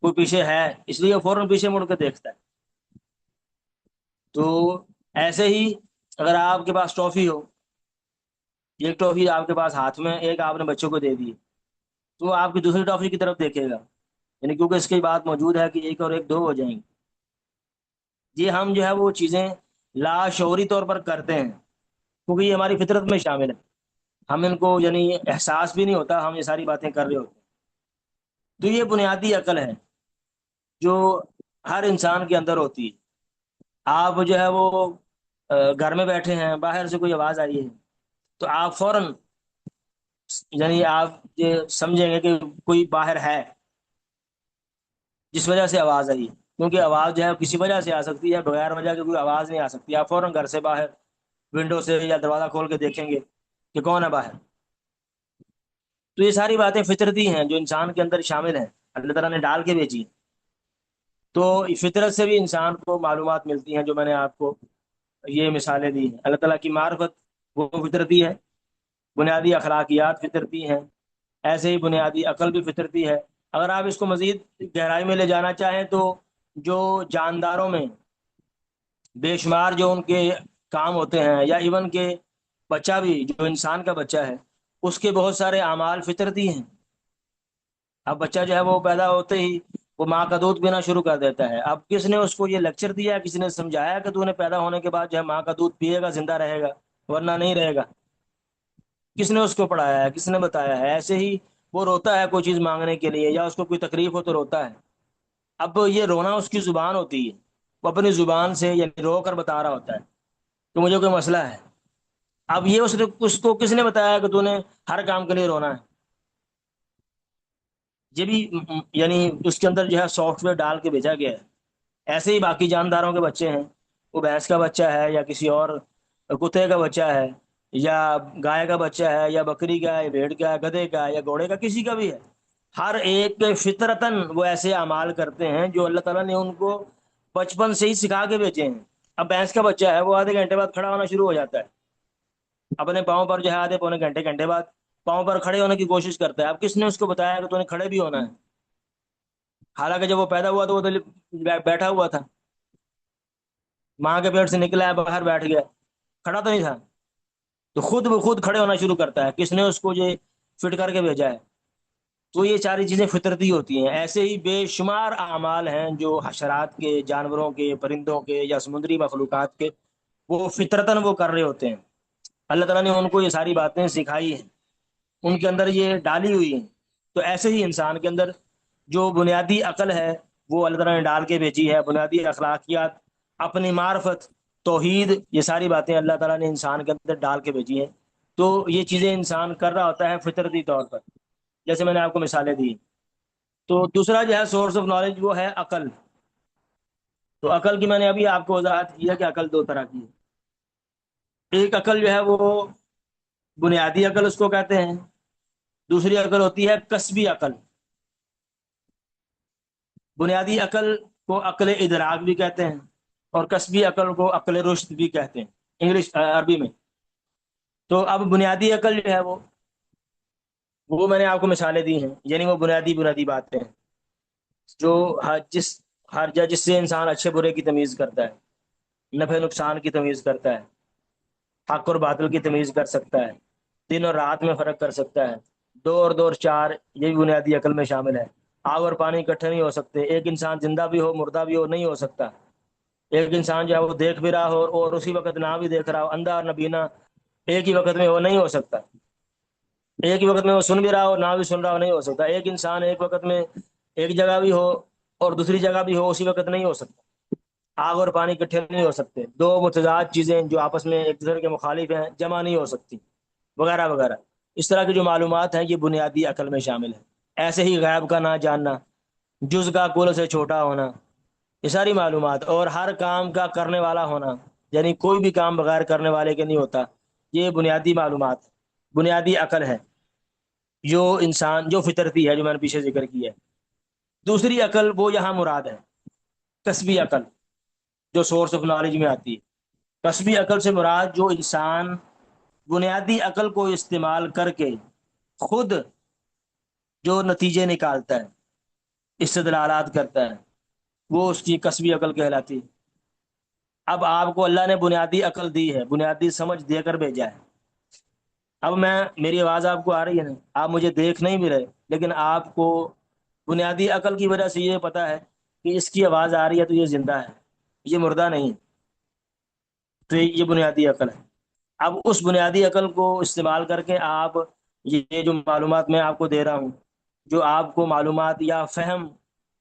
کوئی پیچھے ہے، اس لیے فوراً پیچھے مڑ کے دیکھتا ہے. تو ایسے ہی اگر آپ کے پاس ٹرافی ہو، ایک ٹرافی آپ کے پاس ہاتھ میں، ایک آپ نے بچوں کو دے دی، تو وہ آپ کی دوسری ٹرافی کی طرف دیکھے گا، یعنی کیونکہ اس کی بات موجود ہے کہ ایک اور ایک دو ہو جائیں گے. یہ ہم جو ہے وہ چیزیں لاشعوری طور پر کرتے ہیں کیونکہ یہ ہماری فطرت میں شامل ہے. ہم ان کو یعنی احساس بھی نہیں ہوتا ہم یہ ساری باتیں کر رہے ہوتے ہیں. تو یہ بنیادی عقل ہے جو ہر انسان کے اندر ہوتی ہے. آپ جو ہے وہ گھر میں بیٹھے ہیں، باہر سے کوئی آواز آئی ہے تو آپ فوراً یعنی آپ یہ سمجھیں گے کہ کوئی باہر ہے جس وجہ سے آواز آئی ہے. کیونکہ آواز جو ہے کسی وجہ سے آ سکتی ہے، بغیر وجہ کے کوئی آواز نہیں آ سکتی. آپ فوراً گھر سے باہر ونڈو سے یا دروازہ کھول کے دیکھیں گے کہ کون ہے باہر. تو یہ ساری باتیں فطرتی ہیں جو انسان کے اندر شامل ہیں، اللہ تعالیٰ نے ڈال کے بھیجی. تو فطرت سے بھی انسان کو معلومات ملتی ہیں جو میں نے آپ کو یہ مثالیں دی ہیں. اللہ تعالیٰ کی معرفت وہ فطرتی ہے، بنیادی اخلاقیات فطرتی ہیں، ایسے ہی بنیادی عقل بھی فطرتی ہے. اگر آپ اس کو مزید گہرائی میں لے جانا چاہیں تو جو جانداروں میں بے شمار جو ان کے کام ہوتے ہیں، یا ایون کہ بچہ بھی جو انسان کا بچہ ہے اس کے بہت سارے اعمال فطرتی ہیں. اب بچہ جو ہے وہ پیدا ہوتے ہی وہ ماں کا دودھ پینا شروع کر دیتا ہے. اب کس نے اس کو یہ لیکچر دیا، کسی نے سمجھایا کہ تو نے پیدا ہونے کے بعد جو ہے ماں کا دودھ پیے گا زندہ رہے گا ورنہ نہیں رہے گا؟ کس نے اس کو پڑھایا ہے، کس نے بتایا ہے؟ ایسے ہی وہ روتا ہے کوئی چیز مانگنے کے لیے یا اس کو کوئی تکلیف ہو تو روتا ہے. اب یہ رونا اس کی زبان ہوتی ہے، وہ اپنی زبان سے یعنی رو کر بتا رہا ہوتا ہے کہ مجھے کوئی مسئلہ ہے. اب یہ اس کو کس نے بتایا کہ تو نے ہر کام کے لیے رونا ہے؟ یہ بھی یعنی اس کے اندر جو ہے سافٹ ویئر ڈال کے بھیجا گیا ہے. ایسے ہی باقی جانداروں کے بچے ہیں، وہ بھینس کا بچہ ہے یا کسی اور کتے کا بچہ ہے یا گائے کا بچہ ہے یا بکری کا ہے، بھیڑ کا ہے، گدھے کا ہے یا گھوڑے کا، کسی کا بھی ہے. ہر ایک فطرتاً وہ ایسے اعمال کرتے ہیں جو اللہ تعالیٰ نے ان کو بچپن سے ہی سکھا کے بھیجے ہیں. اب بھینس کا بچہ ہے وہ آدھے گھنٹے بعد کھڑا ہونا شروع ہو جاتا ہے اپنے پاؤں پر، جو ہے آدھے پونے گھنٹے بعد پاؤں پر کھڑے ہونے کی کوشش کرتا ہے. اب کس نے اس کو بتایا کہ تو نے کھڑے بھی ہونا ہے؟ حالانکہ جب وہ پیدا ہوا تو وہ تو بیٹھا ہوا تھا، ماں کے پیٹ سے نکلا ہے باہر بیٹھ گیا، کھڑا تو نہیں تھا. تو خود بخود کھڑے ہونا شروع کرتا ہے. کس نے اس کو یہ فٹ کر کے بھیجا ہے؟ تو یہ ساری چیزیں فطرتی ہوتی ہیں. ایسے ہی بے شمار اعمال ہیں جو حشرات کے، جانوروں کے، پرندوں کے یا سمندری مخلوقات کے، وہ فطرتاً وہ کر رہے ہوتے ہیں. اللہ تعالیٰ نے ان کو یہ ساری باتیں سکھائی ہیں، ان کے اندر یہ ڈالی ہوئی ہیں. تو ایسے ہی انسان کے اندر جو بنیادی عقل ہے وہ اللہ تعالیٰ نے ڈال کے بھیجی ہے. بنیادی اخلاقیات، اپنی معرفت، توحید، یہ ساری باتیں اللہ تعالیٰ نے انسان کے اندر ڈال کے بھیجی ہیں. تو یہ چیزیں انسان کر رہا ہوتا ہے فطرتی طور پر، جیسے میں نے آپ کو مثالیں دی. تو دوسرا جو ہے سورس آف نالج وہ ہے عقل. تو عقل کی میں نے ابھی آپ کو وضاحت کی ہے کہ عقل دو طرح کی ہے. ایک عقل جو ہے وہ بنیادی عقل اس کو کہتے ہیں. دوسری عقل ہوتی ہے کسبی عقل. بنیادی عقل کو عقل ادراک بھی کہتے ہیں، اور کسبی عقل کو عقل رشد بھی کہتے ہیں انگلش عربی میں. تو اب بنیادی عقل جو ہے وہ میں نے آپ کو مثالیں دی ہیں، یعنی وہ بنیادی بنیادی باتیں ہیں جو جس سے انسان اچھے برے کی تمیز کرتا ہے، نفع نقصان کی تمیز کرتا ہے، حق اور باطل کی تمیز کر سکتا ہے، دن اور رات میں فرق کر سکتا ہے، دو اور دو اور چار، یہ بھی بنیادی عقل میں شامل ہے. آگ اور پانی اکٹھے نہیں ہو سکتے، ایک انسان زندہ بھی ہو مردہ بھی ہو نہیں ہو سکتا. ایک انسان جو ہے وہ دیکھ بھی رہا ہو اور اسی وقت نہ بھی دیکھ رہا ہو، اندھا اور نبینا ایک ہی وقت میں وہ نہیں ہو سکتا. ایک ہی وقت میں وہ سن بھی رہا ہو نہ بھی سن رہا ہو نہیں ہو سکتا. ایک انسان ایک وقت میں ایک جگہ بھی ہو اور دوسری جگہ بھی ہو اسی وقت نہیں ہو سکتا. آگ اور پانی اکٹھے نہیں ہو سکتے. دو متضاد چیزیں جو آپس میں ایک دوسرے کے مخالف ہیں جمع نہیں ہو سکتی، وغیرہ وغیرہ. اس طرح کی جو معلومات ہیں یہ بنیادی عقل میں شامل ہے. ایسے ہی غیب کا نہ جاننا، جز کا کل سے چھوٹا ہونا، یہ ساری معلومات، اور ہر کام کا کرنے والا ہونا، یعنی کوئی بھی کام بغیر کرنے والے کے نہیں ہوتا. یہ بنیادی معلومات، بنیادی عقل ہے جو انسان، جو فطرتی ہے، جو میں نے پیچھے ذکر کیا ہے. دوسری عقل وہ یہاں مراد ہے کسبی عقل، جو سورس آف نالج میں آتی ہے. کسبی عقل سے مراد جو انسان بنیادی عقل کو استعمال کر کے خود جو نتیجے نکالتا ہے، استدلالات کرتا ہے، وہ اس کی کسبی عقل کہلاتی ہے. اب آپ کو اللہ نے بنیادی عقل دی ہے، بنیادی سمجھ دے کر بھیجا ہے. اب میری آواز آپ کو آ رہی ہے نا، آپ مجھے دیکھ نہیں بھی رہے، لیکن آپ کو بنیادی عقل کی وجہ سے یہ پتا ہے کہ اس کی آواز آ رہی ہے تو یہ زندہ ہے، یہ مردہ نہیں. تو یہ بنیادی عقل ہے. اب اس بنیادی عقل کو استعمال کر کے آپ یہ جو معلومات میں آپ کو دے رہا ہوں، جو آپ کو معلومات یا فہم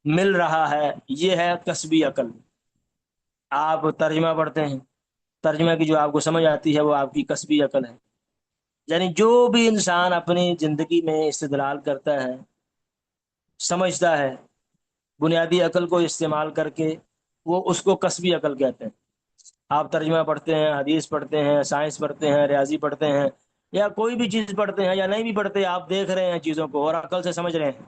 مل رہا ہے، یہ ہے کسبی عقل. آپ ترجمہ پڑھتے ہیں، ترجمہ کی جو آپ کو سمجھ آتی ہے وہ آپ کی کسبی عقل ہے. یعنی جو بھی انسان اپنی زندگی میں استدلال کرتا ہے، سمجھتا ہے بنیادی عقل کو استعمال کر کے، وہ اس کو کسبی عقل کہتے ہیں. آپ ترجمہ پڑھتے ہیں، حدیث پڑھتے ہیں، سائنس پڑھتے ہیں، ریاضی پڑھتے ہیں، یا کوئی بھی چیز پڑھتے ہیں یا نہیں بھی پڑھتے، آپ دیکھ رہے ہیں چیزوں کو اور عقل سے سمجھ رہے ہیں،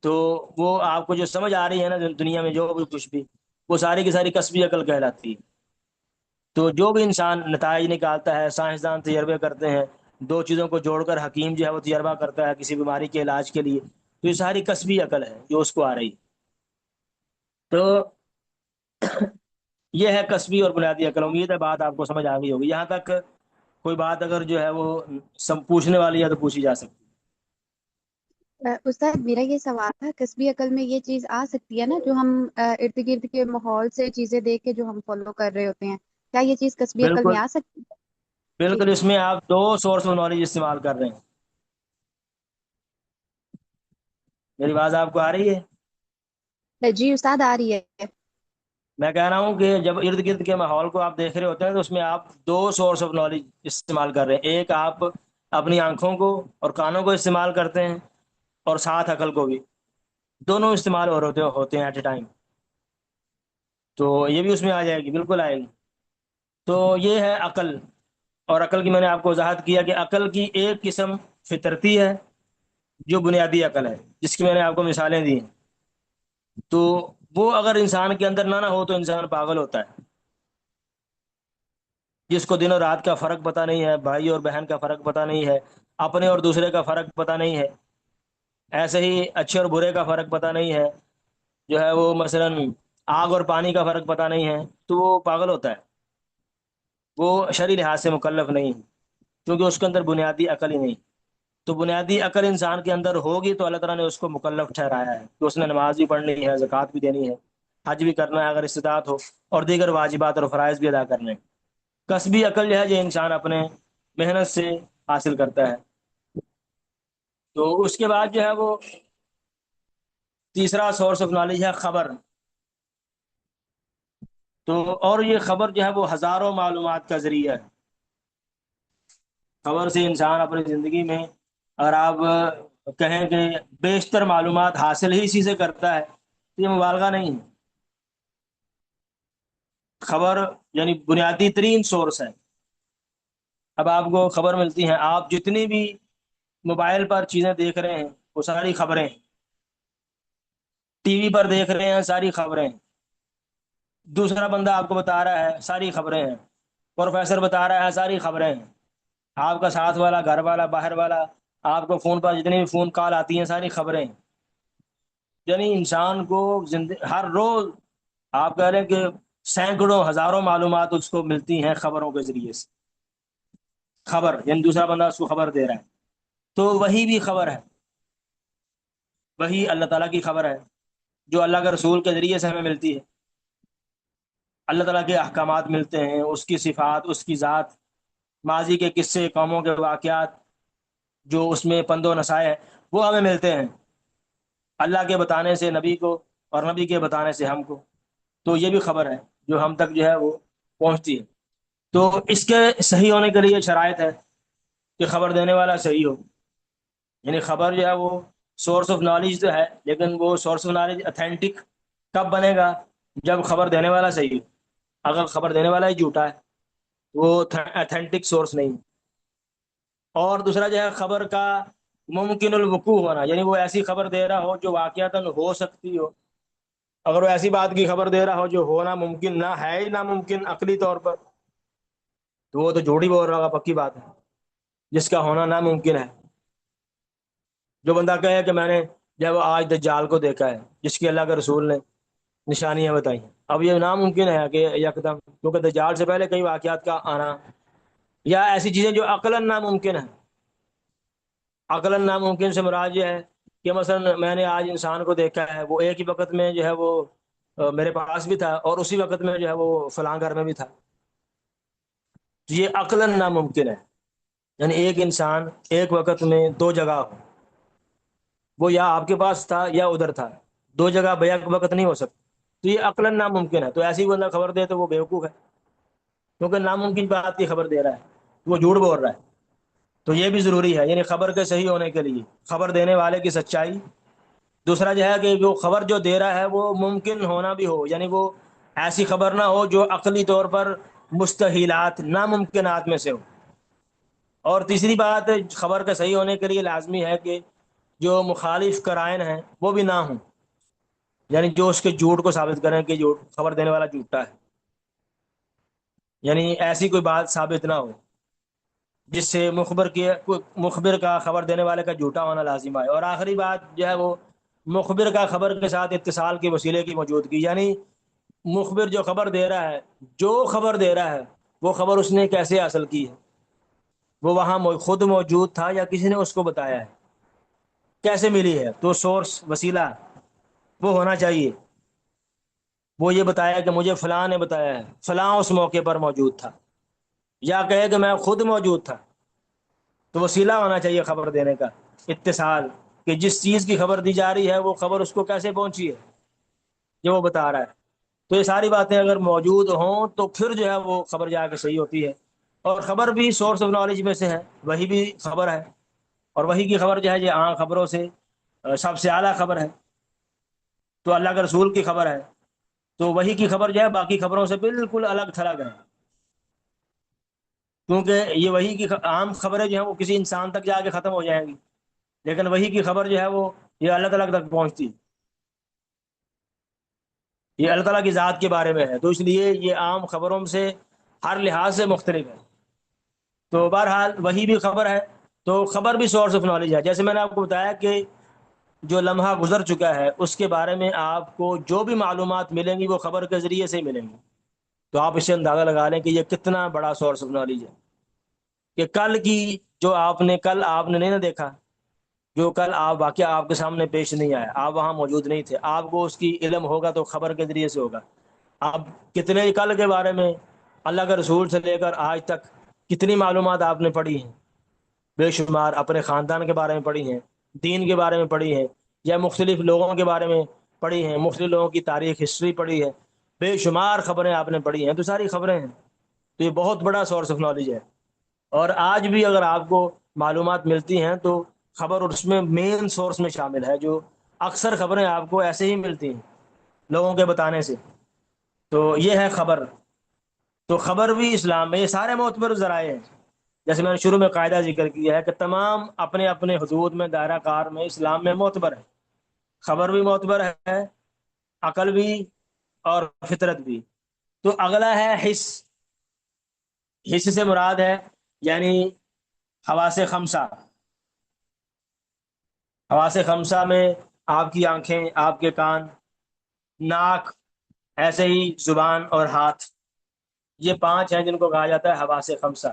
تو وہ آپ کو جو سمجھ آ رہی ہے نا دنیا میں جو بھی کچھ بھی، وہ ساری کی ساری کسبی عقل کہلاتی ہے. تو جو بھی انسان نتائج نکالتا ہے، سائنسدان تجربے کرتے ہیں، دو چیزوں کو جوڑ کر حکیم جو ہے وہ تجربہ کرتا ہے کسی بیماری کے علاج کے لیے، تو یہ ساری کسبی عقل ہے جو اس کو آ رہی ہے. تو یہ ہے کسبی اور بنیادی عقل. امید ہے بات آپ کو سمجھ آ گئی ہوگی. یہاں تک کوئی بات اگر جو ہے وہ سب پوچھنے والی ہے تو پوچھی جا سکتی. استاد میرا یہ سوال تھا، کسبی عقل میں یہ چیز آ سکتی ہے نا جو ہم ارد گرد کے ماحول سے چیزیں دیکھ کے جو ہم فالو کر رہے ہوتے ہیں، کیا یہ چیز کسبی عقل میں بالکل آ سکتی ہے؟ بالکل، ٹھیک اس میں آپ دو سورس آف نالج استعمال کر رہے ہیں. میری بات آپ کو آ رہی ہے؟ ہے جی استاد، آ رہی ہے. میں کہہ رہا ہوں کہ جب ارد گرد کے ماحول کو آپ دیکھ رہے ہوتے ہیں تو اس میں آپ دو سورس آف نالج استعمال کر رہے ہیں. ایک آپ اپنی آنکھوں کو اور کانوں کو استعمال کرتے ہیں، اور ساتھ عقل کو بھی، دونوں استعمال ہو رہے ہوتے ہیں ایٹ اے ٹائم. تو یہ بھی اس میں آ جائے گی، بالکل آئے گی. تو یہ ہے عقل. اور عقل کی میں نے آپ کو وضاحت کیا کہ عقل کی ایک قسم فطرتی ہے، جو بنیادی عقل ہے، جس کی میں نے آپ کو مثالیں دی ہیں، تو وہ اگر انسان کے اندر نہ ہو تو انسان پاگل ہوتا ہے. جس کو دن اور رات کا فرق پتہ نہیں ہے، بھائی اور بہن کا فرق پتہ نہیں ہے، اپنے اور دوسرے کا فرق پتہ نہیں ہے، ایسے ہی اچھے اور برے کا فرق پتہ نہیں ہے، جو ہے وہ مثلا آگ اور پانی کا فرق پتہ نہیں ہے، تو وہ پاگل ہوتا ہے. وہ شرعی لحاظ سے مکلف نہیں ہے، کیونکہ اس کے اندر بنیادی عقل ہی نہیں. تو بنیادی عقل انسان کے اندر ہوگی تو اللہ تعالیٰ نے اس کو مکلف ٹھہرایا ہے کہ اس نے نماز بھی پڑھنی ہے، زکوٰۃ بھی دینی ہے، حج بھی کرنا ہے اگر استطاعت ہو، اور دیگر واجبات اور فرائض بھی ادا کرنے ہیں. کسبی عقل جو ہے یہ انسان اپنے محنت سے حاصل کرتا ہے. تو اس کے بعد جو ہے وہ تیسرا سورس آف نالج ہے خبر. تو اور یہ خبر جو ہے وہ ہزاروں معلومات کا ذریعہ ہے. خبر سے انسان اپنی زندگی میں، اگر آپ کہیں کہ بیشتر معلومات حاصل ہی اسی سے کرتا ہے تو یہ مبالغہ نہیں ہے. خبر یعنی بنیادی ترین سورس ہے. اب آپ کو خبر ملتی ہیں، آپ جتنی بھی موبائل پر چیزیں دیکھ رہے ہیں وہ ساری خبریں ہیں، ٹی وی پر دیکھ رہے ہیں ساری خبریں ہیں، دوسرا بندہ آپ کو بتا رہا ہے ساری خبریں ہیں، پروفیسر بتا رہا ہے ساری خبریں ہیں، آپ کا ساتھ والا، گھر والا، باہر والا، آپ کو فون پر جتنی بھی فون کال آتی ہیں ساری خبریں ہیں. یعنی انسان کو ہر روز آپ کہہ رہے ہیں کہ سینکڑوں ہزاروں معلومات اس کو ملتی ہیں خبروں کے ذریعے سے. خبر یعنی دوسرا بندہ اس کو خبر دے رہا ہے، تو وہی بھی خبر ہے. وہی اللہ تعالیٰ کی خبر ہے جو اللہ کے رسول کے ذریعے سے ہمیں ملتی ہے. اللہ تعالیٰ کے احکامات ملتے ہیں، اس کی صفات، اس کی ذات، ماضی کے قصے، قوموں کے واقعات جو اس میں پند و نصائح ہے وہ ہمیں ملتے ہیں اللہ کے بتانے سے نبی کو، اور نبی کے بتانے سے ہم کو. تو یہ بھی خبر ہے جو ہم تک جو ہے وہ پہنچتی ہے. تو اس کے صحیح ہونے کے لیے شرائط ہے کہ خبر دینے والا صحیح ہو. یعنی خبر جو ہے وہ سورس آف نالج تو ہے، لیکن وہ سورس آف نالج اتھینٹک کب بنے گا؟ جب خبر دینے والا صحیح ہو. اگر خبر دینے والا ہی جھوٹا ہے وہ اتھینٹک سورس نہیں. اور دوسرا جو ہے خبر کا ممکن الوقوع ہونا، یعنی وہ ایسی خبر دے رہا ہو جو واقعتاً ہو سکتی ہو. اگر وہ ایسی بات کی خبر دے رہا ہو جو ہونا ممکن نہ ہے ہی ناممکن عقلی طور پر، تو وہ تو جھوٹ ہی بول رہا ہوگا، پکی بات ہے، جس کا ہونا ناممکن ہے. جو بندہ کہے کہ میں نے جب آج دجال کو دیکھا ہے جس کی اللہ کے رسول نے نشانیاں بتائی، اب یہ ناممکن ہے کہ یکدم، کیونکہ دجال سے پہلے کئی واقعات کا آنا، یا ایسی چیزیں جو عقلاً ناممکن ہیں. عقلاً ناممکن سے مراد یہ ہے کہ مثلا میں نے آج انسان کو دیکھا ہے، وہ ایک ہی وقت میں جو ہے وہ میرے پاس بھی تھا اور اسی وقت میں جو ہے وہ فلاں گھر میں بھی تھا. تو یہ عقلاً ناممکن ہے. یعنی ایک انسان ایک وقت میں دو جگہ ہو، وہ یا آپ کے پاس تھا یا ادھر تھا، دو جگہ بیک وقت نہیں ہو سکتی. تو یہ عقلاً ناممکن ہے. تو ایسی بندہ خبر دے تو وہ بیوقوف ہے، کیونکہ ناممکن بات کی خبر دے رہا ہے، وہ جھوٹ بول رہا ہے. تو یہ بھی ضروری ہے، یعنی خبر کے صحیح ہونے کے لیے خبر دینے والے کی سچائی. دوسرا جو ہے کہ وہ خبر جو دے رہا ہے وہ ممکن ہونا بھی ہو، یعنی وہ ایسی خبر نہ ہو جو عقلی طور پر مستحیلات، ناممکنات میں سے ہو. اور تیسری بات، خبر کا صحیح ہونے کے لیے لازمی ہے کہ جو مخالف قرائن ہیں وہ بھی نہ ہوں، یعنی جو اس کے جھوٹ کو ثابت کریں کہ جو خبر دینے والا جھوٹا ہے. یعنی ایسی کوئی بات ثابت نہ ہو جس سے مخبر کا خبر دینے والے کا جھوٹا ہونا لازم ہے. اور آخری بات جو ہے وہ مخبر کا خبر کے ساتھ اتصال کے وسیلے کی موجودگی. یعنی مخبر جو خبر دے رہا ہے، جو خبر دے رہا ہے، وہ خبر اس نے کیسے حاصل کی ہے؟ وہ وہاں خود موجود تھا یا کسی نے اس کو بتایا ہے؟ کیسے ملی ہے؟ تو سورس، وسیلہ وہ ہونا چاہیے. وہ یہ بتایا کہ مجھے فلاں نے بتایا ہے، فلاں اس موقع پر موجود تھا، یا کہے کہ میں خود موجود تھا. تو وسیلہ ہونا چاہیے خبر دینے کا، اتصال، کہ جس چیز کی خبر دی جا رہی ہے وہ خبر اس کو کیسے پہنچی ہے جو وہ بتا رہا ہے. تو یہ ساری باتیں اگر موجود ہوں تو پھر جو ہے وہ خبر جا کے صحیح ہوتی ہے. اور خبر بھی سورس آف نالج میں سے ہے، وہی بھی خبر ہے. اور وہی کی خبر جو ہے یہ عام خبروں سے سب سے اعلیٰ خبر ہے. تو اللہ کے رسول کی خبر ہے، تو وہی کی خبر جو ہے باقی خبروں سے بالکل الگ تھلگ ہے. کیونکہ یہ وہی کی عام خبریں جو ہیں وہ کسی انسان تک جا کے ختم ہو جائیں گی، لیکن وحی کی خبر جو ہے وہ یہ اللہ تعالیٰ تک پہنچتی ہے، یہ اللہ تعالیٰ کی ذات کے بارے میں ہے، تو اس لیے یہ عام خبروں سے ہر لحاظ سے مختلف ہے۔ تو بہرحال وہی بھی خبر ہے، تو خبر بھی سورس آف نالج ہے۔ جیسے میں نے آپ کو بتایا کہ جو لمحہ گزر چکا ہے اس کے بارے میں آپ کو جو بھی معلومات ملیں گی وہ خبر کے ذریعے سے ہی ملیں گی، تو آپ اس سے اندازہ لگا لیں کہ یہ کتنا بڑا سورس آف نالج ہے کہ کل کی جو آپ نے نہیں نہ دیکھا، جو کل آپ واقعہ آپ کے سامنے پیش نہیں آیا، آپ وہاں موجود نہیں تھے، آپ کو اس کی علم ہوگا تو خبر کے ذریعے سے ہوگا۔ آپ کتنے کل کے بارے میں اللہ کے رسول سے لے کر آج تک کتنی معلومات آپ نے پڑھی ہیں، بے شمار، اپنے خاندان کے بارے میں پڑھی ہیں، دین کے بارے میں پڑھی ہیں، یا مختلف لوگوں کے بارے میں پڑھی ہیں، مختلف لوگوں کی تاریخ ہسٹری پڑھی ہے، بے شمار خبریں آپ نے پڑھی ہیں، تو ساری خبریں ہیں، تو یہ بہت بڑا سورس آف نالج ہے۔ اور آج بھی اگر آپ کو معلومات ملتی ہیں تو خبر اس میں مین سورس میں شامل ہے، جو اکثر خبریں آپ کو ایسے ہی ملتی ہیں لوگوں کے بتانے سے، تو یہ ہے خبر۔ تو خبر بھی اسلام میں یہ سارے معتبر ذرائع ہیں، جیسے میں نے شروع میں قاعدہ ذکر کیا ہے کہ تمام اپنے اپنے حدود میں دائرہ کار میں اسلام میں معتبر ہے، خبر بھی معتبر ہے، عقل بھی، اور فطرت بھی۔ تو اگلا ہے حس۔ حس سے مراد ہے یعنی حواس خمسہ۔ حواس خمسہ میں آپ کی آنکھیں، آپ کے کان، ناک، ایسے ہی زبان اور ہاتھ، یہ پانچ ہیں جن کو کہا جاتا ہے حواس خمسہ،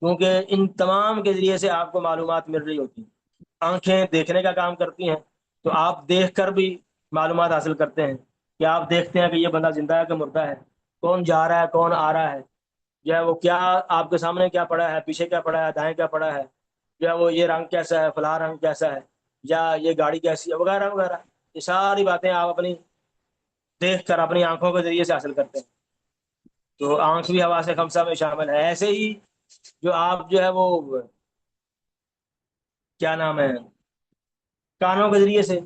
کیونکہ ان تمام کے ذریعے سے آپ کو معلومات مل رہی ہوتی ہیں۔ آنکھیں دیکھنے کا کام کرتی ہیں، تو آپ دیکھ کر بھی معلومات حاصل کرتے ہیں، کہ آپ دیکھتے ہیں کہ یہ بندہ زندہ ہے کہ مردہ ہے، کون جا رہا ہے کون آ رہا ہے، جو ہے وہ کیا آپ کے سامنے کیا پڑا ہے، پیچھے کیا پڑا ہے، دائیں کیا پڑا ہے، جو ہے وہ یہ رنگ کیسا ہے، فلاں رنگ کیسا ہے، یا یہ گاڑی کیسی ہے، وغیرہ وغیرہ، یہ ساری باتیں آپ اپنی دیکھ کر اپنی آنکھوں کے ذریعے سے حاصل کرتے ہیں۔ تو آنکھ بھی حواس خمسہ میں شامل ہے۔ ایسے ہی جو آپ جو ہے وہ کیا نام ہے، کانوں کے ذریعے سے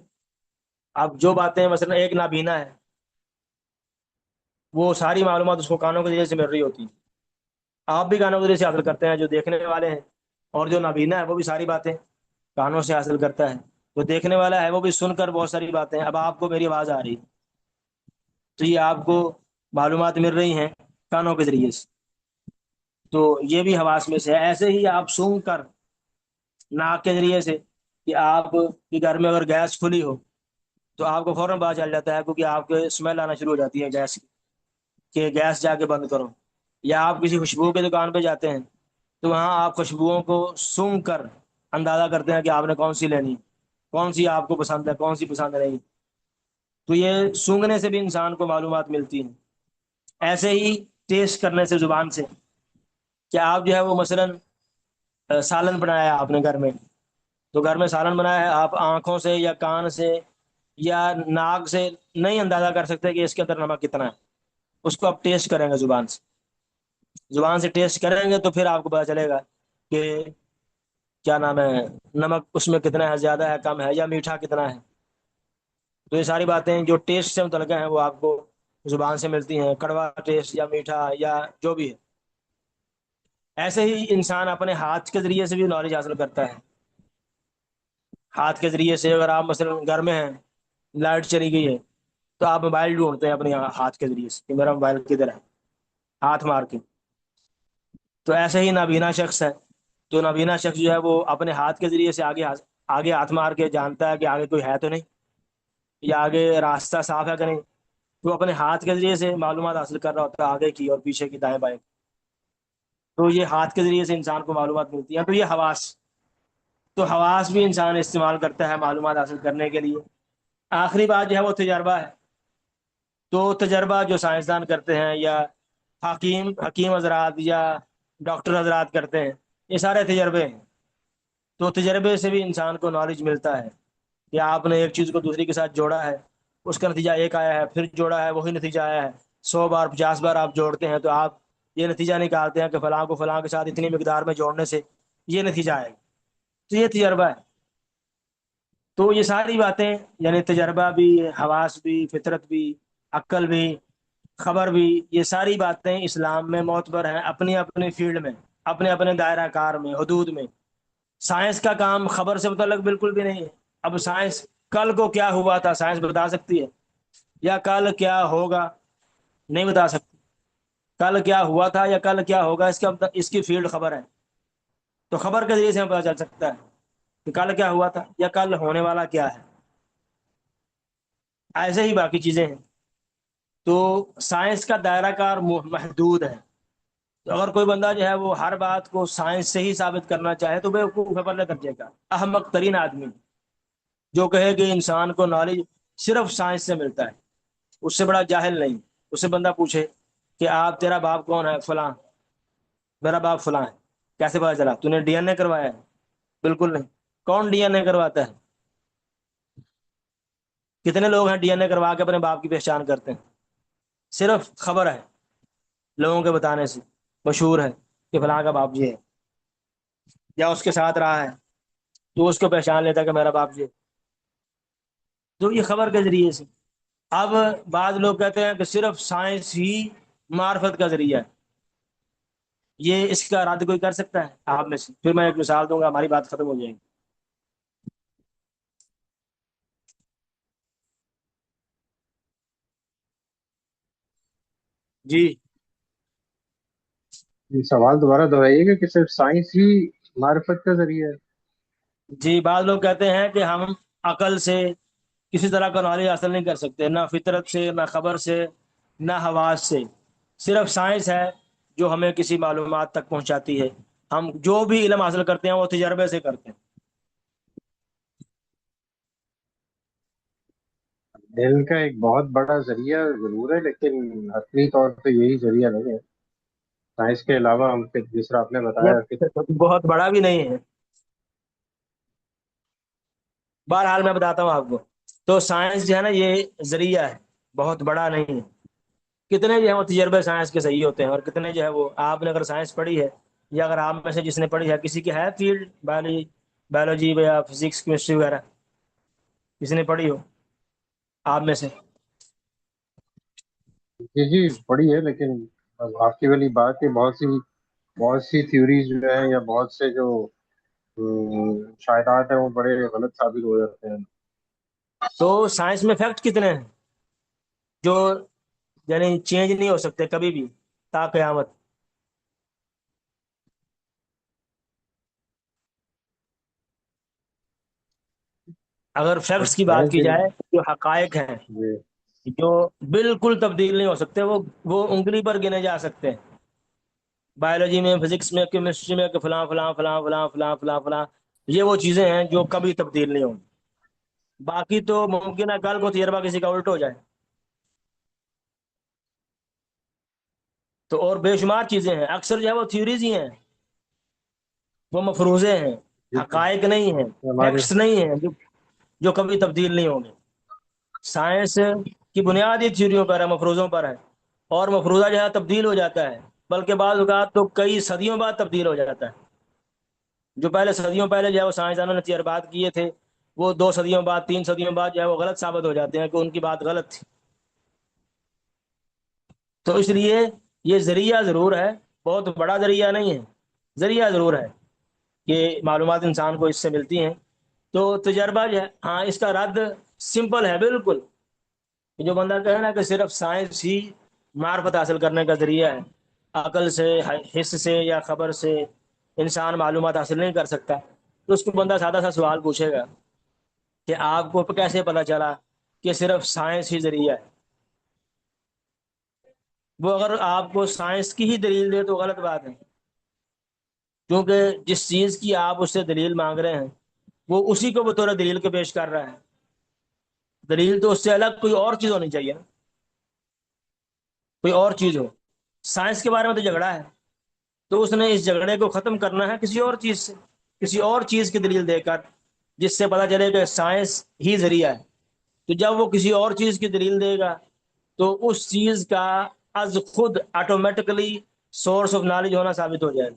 آپ جو باتیں، مثلا ایک نابینا ہے، وہ ساری معلومات اس کو کانوں کے ذریعے سے مل رہی ہوتی ہیں، آپ بھی کانوں کے ذریعے سے حاصل کرتے ہیں جو دیکھنے والے ہیں، اور جو نابینا ہے وہ بھی ساری باتیں کانوں سے حاصل کرتا ہے، جو دیکھنے والا ہے وہ بھی سن کر بہت ساری باتیں، اب آپ کو میری آواز آ رہی ہے تو یہ آپ کو معلومات مل رہی ہیں کانوں کے ذریعے سے، تو یہ بھی حواس میں سے ہے۔ ایسے ہی آپ سونگھ کر ناک کے ذریعے سے، کہ آپ کے گھر میں اگر گیس کھلی ہو تو آپ کو فوراً پتا چل جاتا ہے، کیونکہ آپ کے اسمیل آنا شروع ہو جاتی ہے گیس کی، کہ گیس جا کے بند کرو۔ یا آپ کسی خوشبو کی دکان پہ جاتے ہیں تو وہاں آپ خوشبوؤں کو سونگھ کر اندازہ کرتے ہیں کہ آپ نے کون سی لینی، کون سی آپ کو پسند ہے کون سی پسند نہیں، تو یہ سونگھنے سے بھی انسان کو معلومات ملتی ہیں۔ ایسے ہی ٹیسٹ کرنے سے زبان سے، کہ آپ جو ہے وہ مثلاً سالن بنایا آپ نے گھر میں، تو گھر میں سالن بنایا ہے، آپ آنکھوں سے یا کان سے یا ناک سے نہیں اندازہ کر سکتے کہ اس کے اندر نمک کتنا ہے، اس کو آپ ٹیسٹ کریں گے زبان سے، زبان سے ٹیسٹ کریں گے تو پھر آپ کو پتا چلے گا کہ کیا نام ہے، نمک اس میں کتنا ہے، زیادہ ہے کم ہے، یا میٹھا کتنا ہے۔ تو یہ ساری باتیں جو ٹیسٹ سے متعلق ہیں وہ آپ کو زبان سے ملتی ہیں، کڑوا ٹیسٹ یا میٹھا یا جو بھی ہے۔ ایسے ہی انسان اپنے ہاتھ کے ذریعے سے بھی نالج حاصل کرتا ہے۔ ہاتھ کے ذریعے سے اگر آپ مثلا گھر میں ہیں، لائٹ چلی گئی ہے، تو آپ موبائل ڈھونڈتے ہیں اپنے ہاتھ کے ذریعے سے کہ میرا موبائل کدھر ہے، ہاتھ مار کے۔ تو ایسے ہی نابینا شخص ہے، تو نابینا شخص جو ہے وہ اپنے ہاتھ کے ذریعے سے آگے ہاتھ مار کے جانتا ہے کہ آگے کوئی ہے تو نہیں، یا آگے راستہ صاف ہے کہ نہیں، تو اپنے ہاتھ کے ذریعے سے معلومات حاصل کر رہا ہوتا ہے آگے کی اور پیچھے کی، دائیں بائیں۔ تو یہ ہاتھ کے ذریعے سے انسان کو معلومات ملتی ہیں۔ تو یہ حواس، تو حواس بھی انسان استعمال کرتا ہے معلومات حاصل کرنے کے لیے۔ آخری بات جو ہے وہ تجربہ ہے۔ تو تجربہ جو سائنسدان کرتے ہیں، یا حکیم حضرات یا ڈاکٹر حضرات کرتے ہیں، یہ سارے تجربے ہیں۔ تو تجربے سے بھی انسان کو نالج ملتا ہے، کہ آپ نے ایک چیز کو دوسری کے ساتھ جوڑا ہے، اس کا نتیجہ ایک آیا ہے، پھر جوڑا ہے وہی نتیجہ آیا ہے، 100 بار 50 بار آپ جوڑتے ہیں تو آپ یہ نتیجہ نکالتے ہیں کہ فلاں کو فلاں کے ساتھ اتنی مقدار میں جوڑنے سے یہ نتیجہ آئے گا، تو یہ تجربہ ہے۔ تو یہ ساری باتیں، یعنی تجربہ بھی، حواس بھی، فطرت بھی، عقل بھی، خبر بھی، یہ ساری باتیں اسلام میں معتبر ہیں اپنی اپنی فیلڈ میں، اپنے اپنے دائرہ کار میں، حدود میں۔ سائنس کا کام خبر سے متعلق بالکل بھی نہیں ہے. اب سائنس کل کو کیا ہوا تھا سائنس بتا سکتی ہے؟ یا کل کیا ہوگا نہیں بتا سکتی. کل کیا ہوا تھا یا کل کیا ہوگا اس کی فیلڈ خبر ہے. تو خبر کے ذریعے سے ہمیں پتا چل سکتا ہے کہ کل کیا ہوا تھا یا کل ہونے والا کیا ہے. ایسے ہی باقی چیزیں ہیں. تو سائنس کا دائرہ کار محدود ہے. تو اگر کوئی بندہ جو ہے وہ ہر بات کو سائنس سے ہی ثابت کرنا چاہے تو بیوقوف ہے پرلے درجے کا احمق ترین آدمی جو کہے کہ انسان کو نالج صرف سائنس سے ملتا ہے. اس سے بڑا جاہل نہیں. اس سے بندہ پوچھے کہ آپ تیرا باپ کون ہے؟ فلاں. میرا باپ فلاں ہے. کیسے پتا چلا؟ تو نے ڈی این اے کروایا ہے؟ بالکل نہیں. کون ڈی این اے کرواتا ہے؟ کتنے لوگ ہیں ڈی این اے کروا کے اپنے باپ کی پہچان کرتے ہیں؟ صرف خبر ہے لوگوں کے بتانے سے مشہور ہے کہ فلاں کا باپ جی ہے یا اس کے ساتھ رہا ہے تو اس کو پہچان لیتا ہے کہ میرا باپ جی ہے. تو یہ خبر کے ذریعے سے. اب بعض لوگ کہتے ہیں کہ صرف سائنس ہی معرفت کا ذریعہ ہے. یہ اس کا رد کوئی کر سکتا ہے آپ میں سے؟ پھر میں ایک مثال دوں گا ہماری بات ختم ہو جائے گی. جی. یہ سوال دوبارہ دہرائیے گا کہ صرف سائنس ہی معرفت کا ذریعہ ہے؟ جی بعض لوگ کہتے ہیں کہ ہم عقل سے کسی طرح کا نالج حاصل نہیں کر سکتے، نہ فطرت سے، نہ خبر سے، نہ حواس سے. صرف سائنس ہے جو ہمیں کسی معلومات تک پہنچاتی ہے. ہم جو بھی علم حاصل کرتے ہیں وہ تجربے سے کرتے ہیں. علم کا ایک بہت بڑا ذریعہ ضرور ہے، لیکن حتمی طور پہ یہی ذریعہ نہیں ہے. سائنس کے علاوہ ہم پھر جس طرح آپ نے بتایا کہ یہ بہت بڑا بھی نہیں ہے. بہرحال میں بتاتا ہوں آپ کو. تو سائنس جو ہے نا یہ ذریعہ ہے، بہت بڑا نہیں ہے. کتنے جو ہے وہ تجربے سائنس کے صحیح ہوتے ہیں اور کتنے جو ہے وہ آپ نے اگر سائنس پڑھی ہے یا اگر آپ میں سے جس نے پڑھی ہے کسی کی ہے فیلڈ بایولوجی یا فزکس کیمسٹری وغیرہ کسی نے پڑھی ہو آپ میں سے؟ جی جی بڑی ہے، لیکن اب آپ کی والی بات ہے، بہت سی تھیوریز جو ہیں یا بہت سے جو شائعات ہیں وہ بڑے غلط ثابت ہو جاتے ہیں. تو سائنس میں فیکٹ کتنے ہیں جو یعنی چینج نہیں ہو سکتے کبھی بھی تا قیامت؟ اگر بٹ فیکٹس کی ہیں بات کی جائے جو حقائق ہیں جی جو بالکل تبدیل نہیں ہو سکتے، وہ انگلی پر گنے جا سکتے ہیں. بایولوجی میں، فزکس میں، کیمسٹری میں کہ فلاں فلاں فلاں فلاں فلاں فلاں فلاں یہ وہ چیزیں ہیں جو کبھی تبدیل نہیں ہوں. باقی تو ممکن ہے کل کو تجربہ کسی کا الٹ ہو جائے. تو اور بے شمار چیزیں ہیں، اکثر جو ہے وہ تھیوریز ہی ہیں، وہ مفروضے ہیں، جی حقائق نہیں ہیں، ہمارے فیکٹس نہیں ہیں جو کبھی تبدیل نہیں ہوں گے. سائنس کی بنیاد ہی تھیوریوں پر ہے، مفروضوں پر ہے. اور مفروضہ جو ہے تبدیل ہو جاتا ہے، بلکہ بعض اوقات تو کئی صدیوں بعد تبدیل ہو جاتا ہے. جو پہلے صدیوں پہلے جو ہے وہ سائنسدانوں نے تجربات کیے تھے وہ 2 صدیوں بعد، 3 صدیوں بعد جو ہے وہ غلط ثابت ہو جاتے ہیں کہ ان کی بات غلط تھی. تو اس لیے یہ ذریعہ ضرور ہے، بہت بڑا ذریعہ نہیں ہے، ذریعہ ضرور ہے کہ معلومات انسان کو اس سے ملتی ہیں. تو تجربہ جو ہے ہاں اس کا رد سمپل ہے بالکل. جو بندہ کہے نا کہ صرف سائنس ہی معرفت حاصل کرنے کا ذریعہ ہے، عقل سے، حس سے یا خبر سے انسان معلومات حاصل نہیں کر سکتا، تو اس کو بندہ سادہ سا سوال پوچھے گا کہ آپ کو کیسے پتا چلا کہ صرف سائنس ہی ذریعہ ہے؟ وہ اگر آپ کو سائنس کی ہی دلیل دے تو غلط بات ہے، کیونکہ جس چیز کی آپ اس سے دلیل مانگ رہے ہیں وہ اسی کو بطور دلیل کے پیش کر رہا ہے. دلیل تو اس سے الگ کوئی اور چیز ہونی چاہیے نا، کوئی اور چیز ہو. سائنس کے بارے میں تو جھگڑا ہے، تو اس نے اس جھگڑے کو ختم کرنا ہے کسی اور چیز سے، کسی اور چیز کی دلیل دے کر، جس سے پتا چلے کہ سائنس ہی ذریعہ ہے. تو جب وہ کسی اور چیز کی دلیل دے گا تو اس چیز کا از خود آٹومیٹکلی سورس آف نالج ہونا ثابت ہو جائے گا.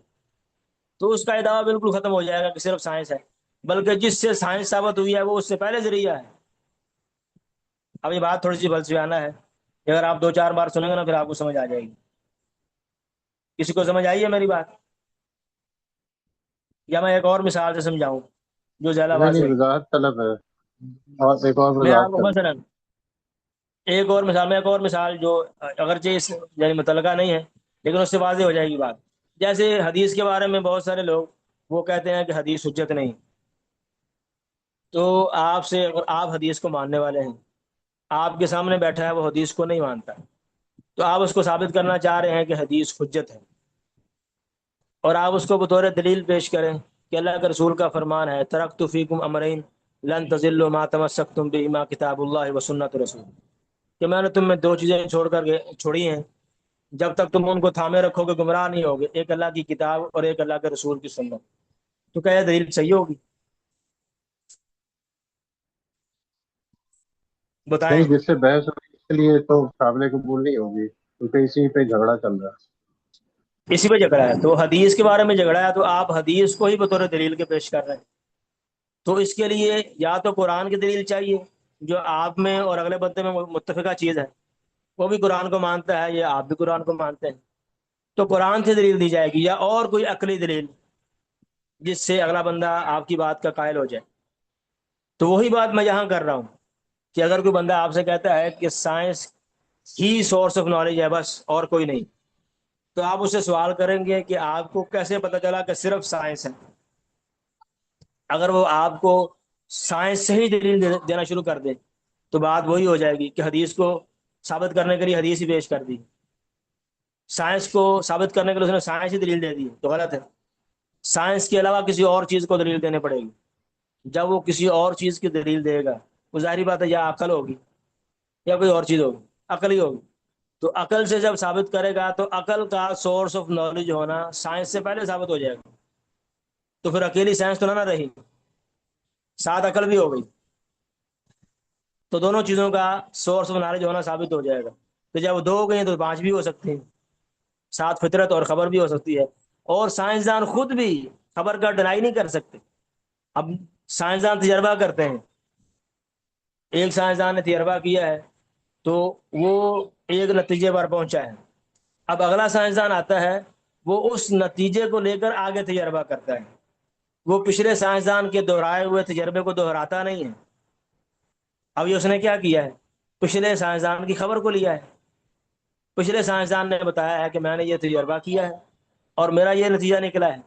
تو اس کا ادعا بالکل ختم ہو جائے گا کہ صرف سائنس ہے، بلکہ جس سے سائنس ثابت ہوئی ہے وہ اس سے پہلے ذریعہ ہے. اب یہ بات تھوڑی سی فلسفیانہ ہے، اگر آپ 2 4 بار سنیں گے نا پھر آپ کو سمجھ آ جائے گی. کسی کو سمجھ آئی ہے میری بات؟ یا میں ایک اور مثال سے سمجھاؤں جو زیادہ نہیں واضح نہیں، ہے؟ وضاحت طلب ہے، اور ایک اور میں آپ وضاحت کو طلب. مثلا ایک اور مثال جو اگرچہ اس یعنی متعلقہ نہیں ہے لیکن اس سے واضح ہو جائے گی بات. جیسے حدیث کے بارے میں بہت سارے لوگ وہ کہتے ہیں کہ حدیث حجت نہیں. تو آپ سے اگر آپ حدیث کو ماننے والے ہیں، آپ کے سامنے بیٹھا ہے وہ حدیث کو نہیں مانتا، تو آپ اس کو ثابت کرنا چاہ رہے ہیں کہ حدیث حجت ہے، اور آپ اس کو بطور دلیل پیش کریں کہ اللہ کے رسول کا فرمان ہے ترکت فیکم امرین لن تضلوا ما تمسکتم بہما کتاب اللہ و سنت رسول، کہ میں نے تم میں دو چیزیں چھوڑی ہیں، جب تک تم ان کو تھامے رکھو گے گمراہ نہیں ہوگے، ایک اللہ کی کتاب اور ایک اللہ کے رسول کی سنت. تو کیا یہ دلیل صحیح ہوگی؟ نہیں، بتائیں. جس سے بحث ہو رہی ہے اس کے لیے تو قابل قبول نہیں ہوگی، کیونکہ اسی پہ جھگڑا چل رہا ہے. اسی پہ جھگڑا ہے تو حدیث کے بارے میں جھگڑا ہے، تو آپ حدیث کو ہی بطور دلیل کے پیش کر رہے ہیں. تو اس کے لیے یا تو قرآن کی دلیل چاہیے جو آپ میں اور اگلے بندے میں متفقہ چیز ہے، وہ بھی قرآن کو مانتا ہے یا آپ بھی قرآن کو مانتے ہیں، تو قرآن سے دلیل دی جائے گی، یا اور کوئی عقلی دلیل جس سے اگلا بندہ آپ کی بات کا قائل ہو جائے. تو وہی بات میں یہاں کر رہا ہوں کہ اگر کوئی بندہ آپ سے کہتا ہے کہ science he source of knowledge ہے بس اور کوئی نہیں، تو آپ اس سے سوال کریں گے کہ آپ کو کیسے پتا چلا کہ صرف سائنس ہے؟ اگر وہ آپ کو سائنس سے ہی دلیل دینا شروع کر دے تو بات وہی ہو جائے گی کہ حدیث کو ثابت کرنے کے لیے حدیث ہی پیش کر دی، سائنس کو ثابت کرنے کے لیے اس نے سائنس ہی دلیل دے دی، تو غلط ہے. سائنس کے علاوہ کسی اور چیز کو دلیل دینے پڑے گی. جب وہ کسی اور چیز کی دلیل دے گا، وہ ظاہری بات ہے یا عقل ہوگی یا کوئی اور چیز ہوگی، عقل ہی ہوگی. تو عقل سے جب ثابت کرے گا تو عقل کا سورس آف نالج ہونا سائنس سے پہلے ثابت ہو جائے گا. تو پھر اکیلی سائنس تو نہ رہی، ساتھ عقل بھی ہو گئی، تو دونوں چیزوں کا سورس آف نالج ہونا ثابت ہو جائے گا. تو جب وہ دو ہو گئی ہیں تو پانچ بھی ہو سکتی ہیں، ساتھ فطرت اور خبر بھی ہو سکتی ہے. اور سائنسدان خود بھی خبر کا ڈرائی نہیں کر سکتے. اب سائنسدان تجربہ کرتے ہیں، ایک سائنسدان نے تجربہ کیا ہے تو وہ ایک نتیجے پر پہنچا ہے. اب اگلا سائنسدان آتا ہے، وہ اس نتیجے کو لے کر آگے تجربہ کرتا ہے، وہ پچھلے سائنسدان کے دہرائے ہوئے تجربے کو دہراتا نہیں ہے. اب یہ اس نے کیا کیا ہے؟ پچھلے سائنسدان کی خبر کو لیا ہے. پچھلے سائنسدان نے بتایا ہے کہ میں نے یہ تجربہ کیا ہے اور میرا یہ نتیجہ نکلا ہے،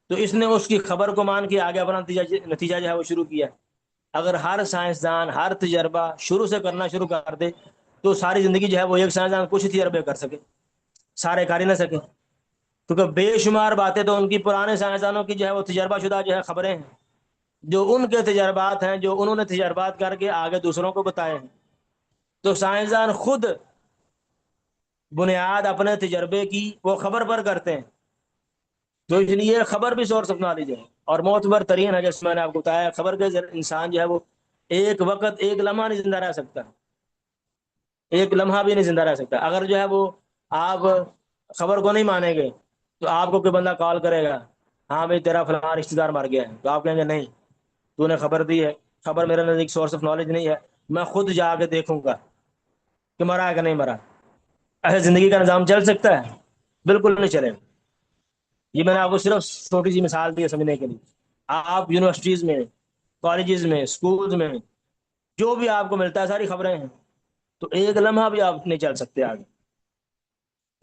تو اس نے اس کی خبر کو مان کے آگے اپنا نتیجہ جو ہے وہ شروع کیا. اگر ہر سائنسدان ہر تجربہ شروع سے کرنا شروع کر دے تو ساری زندگی جو ہے وہ ایک سائنسدان کچھ تجربے کر سکے، سارے کر ہی نہ سکے. کیونکہ بے شمار باتیں تو ان کی پرانے سائنسدانوں کی جو ہے وہ تجربہ شدہ جو ہے خبریں ہیں، جو ان کے تجربات ہیں، جو انہوں نے تجربات کر کے آگے دوسروں کو بتائے ہیں. تو سائنسدان خود بنیاد اپنے تجربے کی وہ خبر پر کرتے ہیں. تو اس لیے خبر بھی سورس آف نالج ہے اور معتبر ترین ہے. جیسے میں نے آپ کو بتایا خبر کے انسان جو ہے وہ ایک وقت ایک لمحہ نہیں زندہ رہ سکتا، ایک لمحہ بھی نہیں زندہ رہ سکتا. اگر جو ہے وہ آپ خبر کو نہیں مانیں گے تو آپ کو کوئی بندہ کال کرے گا، ہاں بھائی تیرا فلاں رشتہ دار مر گیا ہے، تو آپ کہیں گے نہیں تو نے خبر دی ہے، خبر میرے نزدیک سورس آف نالج نہیں ہے، میں خود جا کے دیکھوں گا کہ مرا ہے کہ نہیں مرا. ایسے زندگی کا نظام چل سکتا ہے؟ بالکل نہیں چلے گا. یہ میں نے آپ کو صرف چھوٹی سی مثال دی ہے سمجھنے کے لیے. آپ یونیورسٹیز میں، کالجز میں، اسکولز میں جو بھی آپ کو ملتا ہے ساری خبریں ہیں، تو ایک لمحہ بھی آپ نہیں چل سکتے آگے.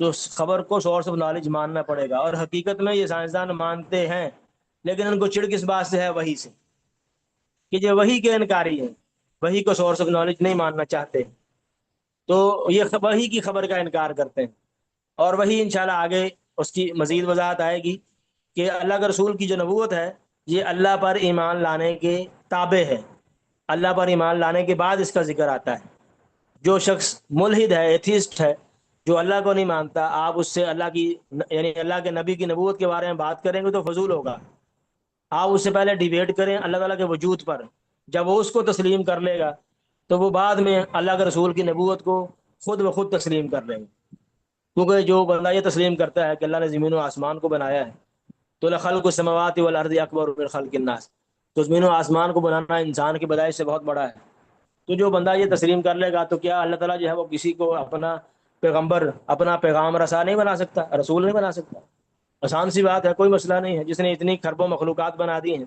تو خبر کو سورس آف نالج ماننا پڑے گا. اور حقیقت میں یہ سائنسدان مانتے ہیں، لیکن ان کو چڑ کس بات سے ہے؟ وہی سے، کہ جو وہی کے انکاری ہیں، وہی کو سورس آف نالج نہیں ماننا چاہتے، تو یہ وہی کی خبر کا انکار کرتے ہیں. اور وہی انشاءاللہ آگے اس کی مزید وضاحت آئے گی کہ اللہ کے رسول کی جو نبوت ہے یہ اللہ پر ایمان لانے کے تابع ہے، اللہ پر ایمان لانے کے بعد اس کا ذکر آتا ہے. جو شخص ملحد ہے، ایتھیسٹ ہے، جو اللہ کو نہیں مانتا، آپ اس سے اللہ کی یعنی اللہ کے نبی کی نبوت کے بارے میں بات کریں گے تو فضول ہوگا. آپ اس سے پہلے ڈیبیٹ کریں اللہ تعالیٰ کے وجود پر. جب وہ اس کو تسلیم کر لے گا تو وہ بعد میں اللہ کے رسول کی نبوت کو خود بخود تسلیم کر لے گا. کیونکہ جو بندہ یہ تسلیم کرتا ہے کہ اللہ نے زمین و آسمان کو بنایا ہے، تو لخلق السماوات والارض اکبر من خلق الناس، تو زمین و آسمان کو بنانا انسان کی پیدائش سے بہت بڑا ہے. تو جو بندہ یہ تسلیم کر لے گا تو کیا اللہ تعالیٰ جو ہے وہ کسی کو اپنا پیغمبر، اپنا پیغام رسا نہیں بنا سکتا، رسول نہیں بنا سکتا؟ آسان سی بات ہے، کوئی مسئلہ نہیں ہے. جس نے اتنی خربوں مخلوقات بنا دی ہیں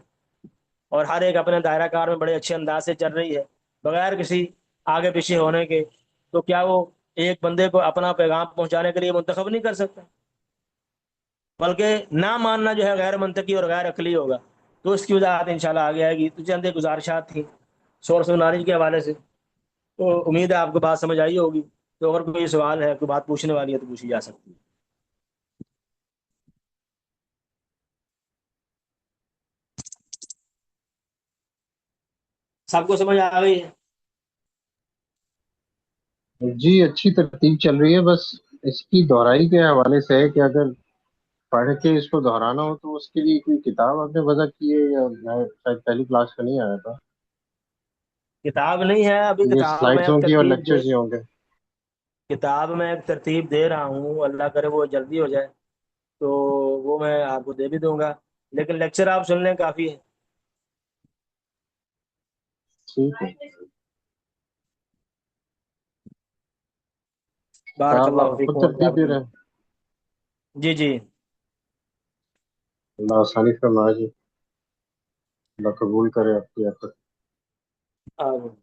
اور ہر ایک اپنے دائرہ کار میں بڑے اچھے انداز سے چل رہی ہے بغیر کسی آگے پیچھے ہونے کے، تو کیا وہ ایک بندے کو اپنا پیغام پہنچانے کے لیے منتخب نہیں کر سکتا؟ بلکہ نہ ماننا جو ہے غیر منطقی اور غیر عقلی ہوگا. تو اس کی وضاحت انشاءاللہ آگے آئے گی. تو چند ایک گزارشات تھیں سورس آف نالج کے حوالے سے. تو امید ہے آپ کو بات سمجھ آئی ہوگی. تو اگر کوئی سوال ہے، کوئی بات پوچھنے والی ہے تو پوچھی جا سکتی ہے. سب کو سمجھ آ گئی ہے؟ جی اچھی ترتیب چل رہی ہے. بس اس کی دہرائی کے حوالے سے ہے کہ اگر پڑھ کے اس کو دہرانا ہو تو اس کے لیے کوئی کتاب آپ نے وضع کی ہے، یا میں شاید پہلی کلاس کا نہیں آیا تھا؟ کتاب نہیں ہے ابھی. یہ کتاب میں سلائڈز ایک ہوں گی اور ترتیب دے لیکچرز ہی ہوں گے؟ کتاب میں ایک ترتیب دے رہا ہوں، اللہ کرے وہ جلدی ہو جائے تو وہ میں آپ کو دے بھی دوں گا. لیکن لیکچر آپ سن لیں کافی ہے. ٹھیک ہے. بارک آپ اللہ خود فیکم. ترتیب دے رہے ہیں؟ جی جی. اللہ آسانی فرمائے جی. اللہ قبول کرے آپ کی. آمین.